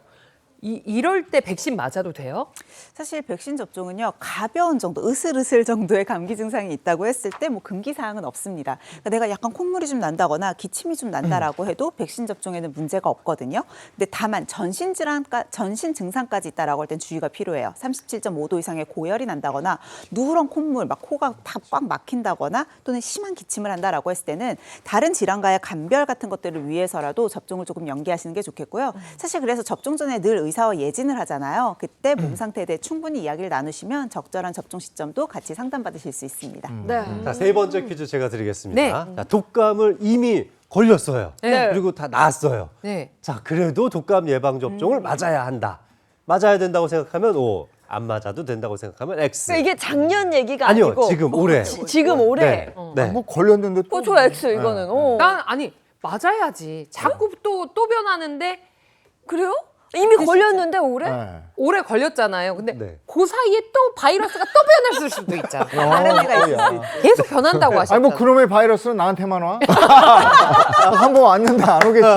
C: 이럴 때 백신 맞아도 돼요?
V: 사실 백신 접종은요, 가벼운 정도, 으슬으슬 정도의 감기 증상이 있다고 했을 때 뭐 금기 사항은 없습니다. 그러니까 내가 약간 콧물이 좀 난다거나 기침이 좀 난다라고 해도 백신 접종에는 문제가 없거든요. 근데 다만 전신 증상까지 있다라고 할 땐 주의가 필요해요. 37.5도 이상의 고열이 난다거나 누런 콧물, 막 코가 다 꽉 막힌다거나 또는 심한 기침을 한다라고 했을 때는 다른 질환과의 감별 같은 것들을 위해서라도 접종을 조금 연기하시는 게 좋겠고요. 사실 그래서 접종 전에 늘 의사와 예진을 하잖아요. 그때 몸 상태에 대해 충분히 이야기를 나누시면 적절한 접종 시점도 같이 상담받으실 수 있습니다.
K: 자, 세 번째 퀴즈 제가 드리겠습니다.
V: 네.
K: 자, 독감을 이미 걸렸어요.
V: 네.
K: 그리고 다 나았어요.
C: 네.
K: 자, 그래도 독감 예방 접종을 맞아야 한다. 맞아야 된다고 생각하면 O, 안 맞아도 된다고 생각하면 X.
B: 그러니까 이게 작년 얘기가
K: 아니요,
B: 아니고
K: 지금 올해.
B: 지금 올해.
K: 네.
A: 뭐 걸렸는데 또.
B: 저 X 이거는.
C: 난 아니 맞아야지. 자꾸 또 변하는데
B: 그래요? 이미 걸렸는데 올해?
C: 올해 걸렸잖아요. 근데 그 사이에 또 바이러스가 또 변할 수도 있잖아요.
A: 다른 애가 있을 수 있지.
C: 계속 변한다고 하셨잖아요.
A: 아니 뭐 그놈의 바이러스는 나한테만 와? 한 번 왔는데 안 오겠지.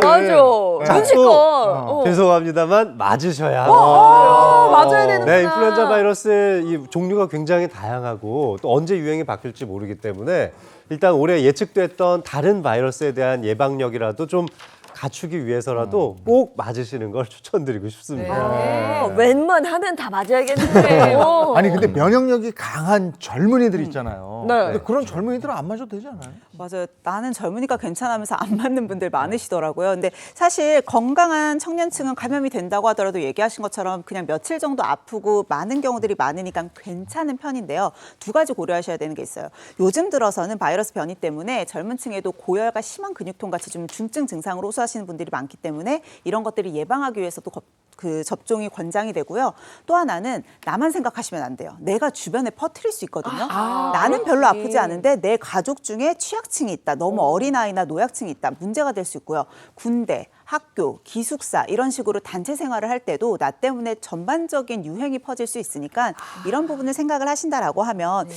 K: 죄송합니다만 맞으셔야
B: 맞아야 되는구나.
K: 네, 인플루엔자 바이러스의 이 종류가 굉장히 다양하고 또 언제 유행이 바뀔지 모르기 때문에 일단 올해 예측됐던 다른 바이러스에 대한 예방력이라도 좀 갖추기 위해서라도 꼭 맞으시는 걸 추천드리고 싶습니다.
B: 웬만하면 다 맞아야겠는데.
A: 아니 근데 면역력이 강한 젊은이들 있잖아요. 근데 그런 젊은이들은 안 맞아도 되지 않아요?
V: 맞아요. 나는 젊으니까 괜찮으면서 안 맞는 분들 많으시더라고요. 근데 사실 건강한 청년층은 감염이 된다고 하더라도 얘기하신 것처럼 그냥 며칠 정도 아프고 많은 경우들이 많으니까 괜찮은 편인데요. 두 가지 고려하셔야 되는 게 있어요. 요즘 들어서는 바이러스 변이 때문에 젊은 층에도 고열과 심한 근육통 같이 좀 중증 증상으로 호소하시는 분들이 많기 때문에 이런 것들을 예방하기 위해서도 그 접종이 권장이 되고요. 또 하나는 나만 생각하시면 안 돼요. 내가 주변에 퍼뜨릴 수 있거든요. 나는 별로 아프지 않은데 내 가족 중에 취약층이 있다. 너무 어린아이나 노약층이 있다. 문제가 될 수 있고요. 군대, 학교, 기숙사 이런 식으로 단체 생활을 할 때도 나 때문에 전반적인 유행이 퍼질 수 있으니까 이런 부분을 생각을 하신다라고 하면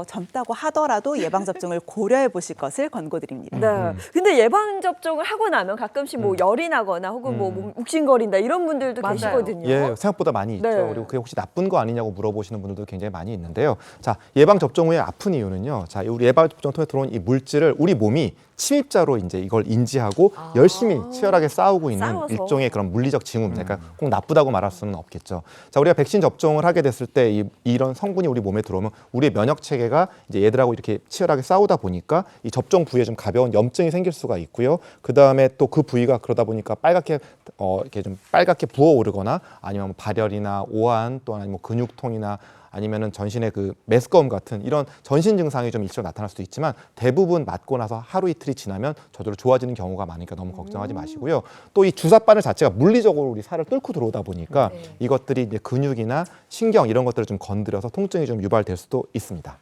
V: 젊다고 하더라도 예방접종을 고려해 보실 것을 권고드립니다.
B: 네. 근데 예방접종을 하고 나면 가끔씩 뭐 열이 나거나 혹은 뭐 몸 욱신거린다 이런 분들도 계시거든요.
D: 예, 생각보다 많이 있죠.
B: 네.
D: 그리고 그게 혹시 나쁜 거 아니냐고 물어보시는 분들도 굉장히 많이 있는데요. 자, 예방 접종 후에 아픈 이유는요. 자, 우리 예방 접종 통해 들어온 이 물질을 우리 몸이 침입자로 이제 이걸 인지하고 열심히 치열하게 싸우고 있는
B: 싸워서.
D: 일종의 그런 물리적 징후입니다. 그러니까 꼭 나쁘다고 말할 수는 없겠죠. 자, 우리가 백신 접종을 하게 됐을 때 이런 성분이 우리 몸에 들어오면 우리의 면역 체계가 이제 얘들하고 이렇게 치열하게 싸우다 보니까 이 접종 부위에 좀 가벼운 염증이 생길 수가 있고요. 그 다음에 또 그 부위가 그러다 보니까 빨갛게 이렇게 좀 빨갛게 부어오르거나 아니면 발열이나 오한 또 아니면 근육통이나 아니면은 전신의 그 메스꺼움 같은 이런 전신 증상이 좀 일시적으로 나타날 수도 있지만 대부분 맞고 나서 하루 이틀이 지나면 저절로 좋아지는 경우가 많으니까 너무 걱정하지 마시고요. 또 이 주사 바늘 자체가 물리적으로 우리 살을 뚫고 들어오다 보니까 이것들이 이제 근육이나 신경 이런 것들을 좀 건드려서 통증이 좀 유발될 수도 있습니다.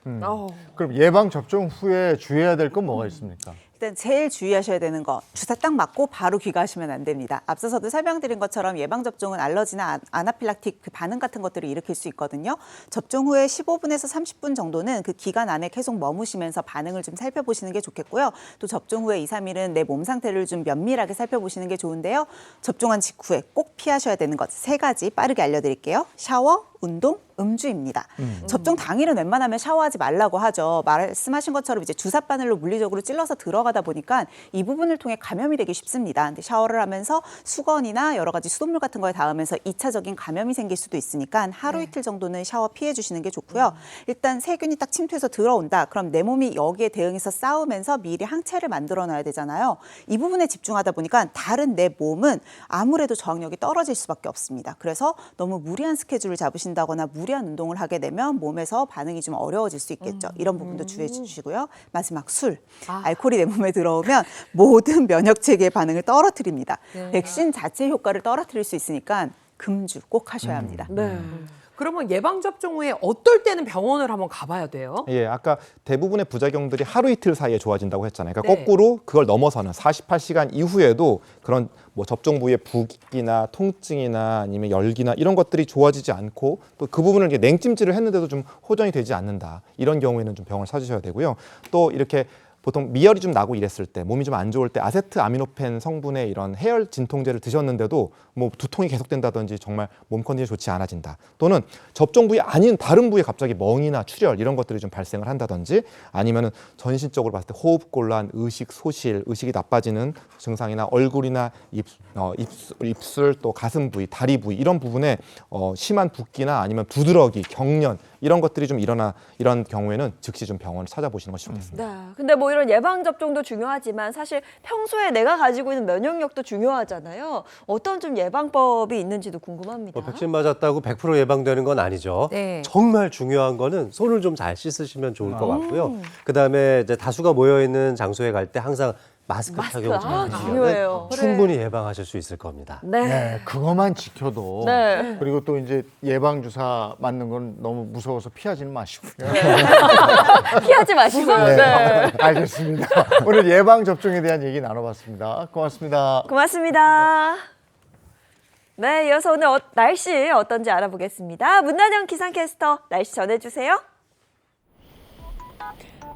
A: 그럼 예방 접종 후에 주의해야 될 건 뭐가 있습니까?
V: 일단 제일 주의하셔야 되는 거 주사 딱 맞고 바로 귀가하시면 안 됩니다. 앞서서도 설명드린 것처럼 예방접종은 알러지나 아나필락틱 그 반응 같은 것들을 일으킬 수 있거든요. 접종 후에 15분에서 30분 정도는 그 기간 안에 계속 머무시면서 반응을 좀 살펴보시는 게 좋겠고요. 또 접종 후에 2, 3일은 내 몸 상태를 좀 면밀하게 살펴보시는 게 좋은데요. 접종한 직후에 꼭 피하셔야 되는 것 3가지 빠르게 알려드릴게요. 샤워, 운동, 음주입니다. 접종 당일은 웬만하면 샤워하지 말라고 하죠. 말씀하신 것처럼 이제 주사 바늘로 물리적으로 찔러서 들어가다 보니까 이 부분을 통해 감염이 되기 쉽습니다. 근데 샤워를 하면서 수건이나 여러 가지 수돗물 같은 거에 닿으면서 2차적인 감염이 생길 수도 있으니까 하루 이틀 정도는 샤워 피해 주시는 게 좋고요. 일단 세균이 딱 침투해서 들어온다. 그럼 내 몸이 여기에 대응해서 싸우면서 미리 항체를 만들어 놔야 되잖아요. 이 부분에 집중하다 보니까 다른 내 몸은 아무래도 저항력이 떨어질 수밖에 없습니다. 그래서 너무 무리한 스케줄을 잡으신다거나 무리한 운동을 하게 되면 몸에서 반응이 좀 어려워질 수 있겠죠. 이런 부분도 주의해 주시고요. 마지막 술. 알코올이 내 몸에 들어오면 모든 면역 체계의 반응을 떨어뜨립니다. 백신 자체의 효과를 떨어뜨릴 수 있으니까 금주 꼭 하셔야 합니다.
C: 그러면 예방접종 후에 어떨 때는 병원을 한번 가봐야 돼요?
D: 예, 아까 대부분의 부작용들이 하루 이틀 사이에 좋아진다고 했잖아요. 그러니까 거꾸로 그걸 넘어서는 48시간 이후에도 그런 뭐 접종 부위의 부기나 통증이나 아니면 열기나 이런 것들이 좋아지지 않고 또 그 부분을 이제 냉찜질을 했는데도 좀 호전이 되지 않는다. 이런 경우에는 좀 병원을 찾으셔야 되고요. 또 이렇게 보통 미열이 좀 나고 이랬을 때 몸이 좀 안 좋을 때 아세트아미노펜 성분의 이런 해열 진통제를 드셨는데도 뭐 두통이 계속된다든지 정말 몸 컨디션이 좋지 않아진다. 또는 접종 부위 아닌 다른 부위에 갑자기 멍이나 출혈 이런 것들이 좀 발생을 한다든지 아니면은 전신적으로 봤을 때 호흡곤란, 의식 소실, 의식이 나빠지는 증상이나 얼굴이나 입술 또 가슴 부위, 다리 부위 이런 부분에 심한 붓기나 아니면 두드러기, 경련 이런 것들이 좀 이런 경우에는 즉시 좀 병원을 찾아보시는 것이 좋겠습니다.
B: 네. 근데 뭐 이런 예방 접종도 중요하지만 사실 평소에 내가 가지고 있는 면역력도 중요하잖아요. 어떤 좀 예방법이 있는지도 궁금합니다.
K: 백신 맞았다고 100% 예방되는 건 아니죠.
B: 네.
K: 정말 중요한 거는 손을 좀 잘 씻으시면 좋을 것 같고요. 그다음에 이제 다수가 모여 있는 장소에 갈 때 항상 마스크 착용 잘
B: 중요해요.
K: 하시면 충분히 예방하실 수 있을 겁니다.
A: 네, 그것만 지켜도.
B: 네.
A: 그리고 또 이제 예방 주사 맞는 건 너무 무서워서 피하지는 마시고요.
B: 피하지 마시고요.
A: 네. 알겠습니다. 오늘 예방 접종에 대한 얘기 나눠봤습니다. 고맙습니다.
B: 고맙습니다. 네, 이어서 오늘 날씨 어떤지 알아보겠습니다. 문난영 기상캐스터 날씨 전해주세요.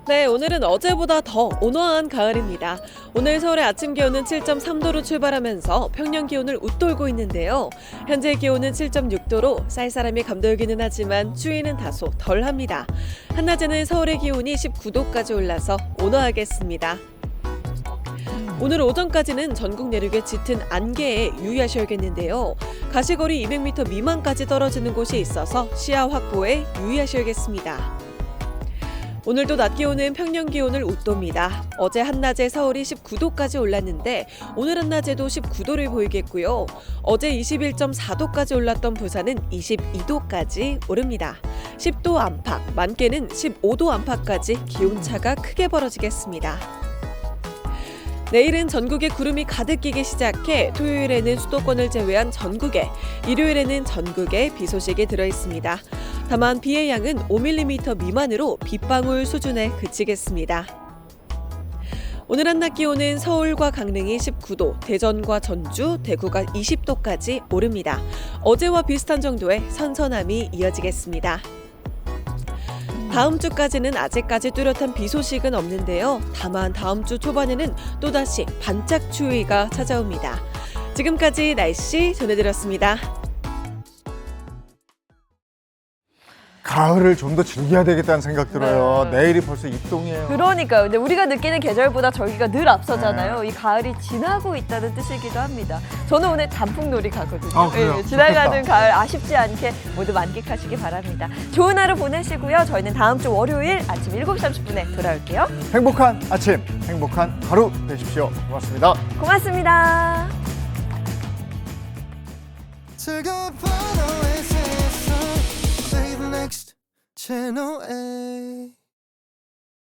H: 네, 오늘은 어제보다 더 온화한 가을입니다. 오늘 서울의 아침 기온은 7.3도로 출발하면서 평년 기온을 웃돌고 있는데요. 현재 기온은 7.6도로 쌀쌀함이 감돌기는 하지만 추위는 다소 덜합니다. 한낮에는 서울의 기온이 19도까지 올라서 온화하겠습니다. 오늘 오전까지는 전국 내륙의 짙은 안개에 유의하셔야겠는데요. 가시거리 200m 미만까지 떨어지는 곳이 있어서 시야 확보에 유의하셔야겠습니다. 오늘도 낮 기온은 평년 기온을 웃돕니다. 어제 한낮에 서울이 19도까지 올랐는데 오늘 한낮에도 19도를 보이겠고요. 어제 21.4도까지 올랐던 부산은 22도까지 오릅니다. 10도 안팎, 만개는 15도 안팎까지 기온차가 크게 벌어지겠습니다. 내일은 전국에 구름이 가득 끼기 시작해 토요일에는 수도권을 제외한 전국에, 일요일에는 전국에 비 소식이 들어있습니다. 다만 비의 양은 5mm 미만으로 빗방울 수준에 그치겠습니다. 오늘 한낮 기온은 서울과 강릉이 19도, 대전과 전주, 대구가 20도까지 오릅니다. 어제와 비슷한 정도의 선선함이 이어지겠습니다. 다음 주까지는 아직까지 뚜렷한 비 소식은 없는데요. 다만 다음 주 초반에는 또다시 반짝 추위가 찾아옵니다. 지금까지 날씨 전해드렸습니다.
A: 가을을 좀 더 즐겨야 되겠다는 생각 들어요. 내일이 벌써 입동이에요.
B: 그러니까요. 근데 우리가 느끼는 계절보다 저기가 늘 앞서잖아요. 이 가을이 지나고 있다는 뜻이기도 합니다. 저는 오늘 단풍놀이 가거든요.
A: 아, 그래요?
B: 예, 지나가는
A: 좋겠다.
B: 가을 아쉽지 않게 모두 만끽하시기 바랍니다. 좋은 하루 보내시고요. 저희는 다음 주 월요일 아침 7시 30분에 돌아올게요.
A: 행복한 아침, 행복한 하루 되십시오. 고맙습니다.
B: 고맙습니다.
I: Channel A.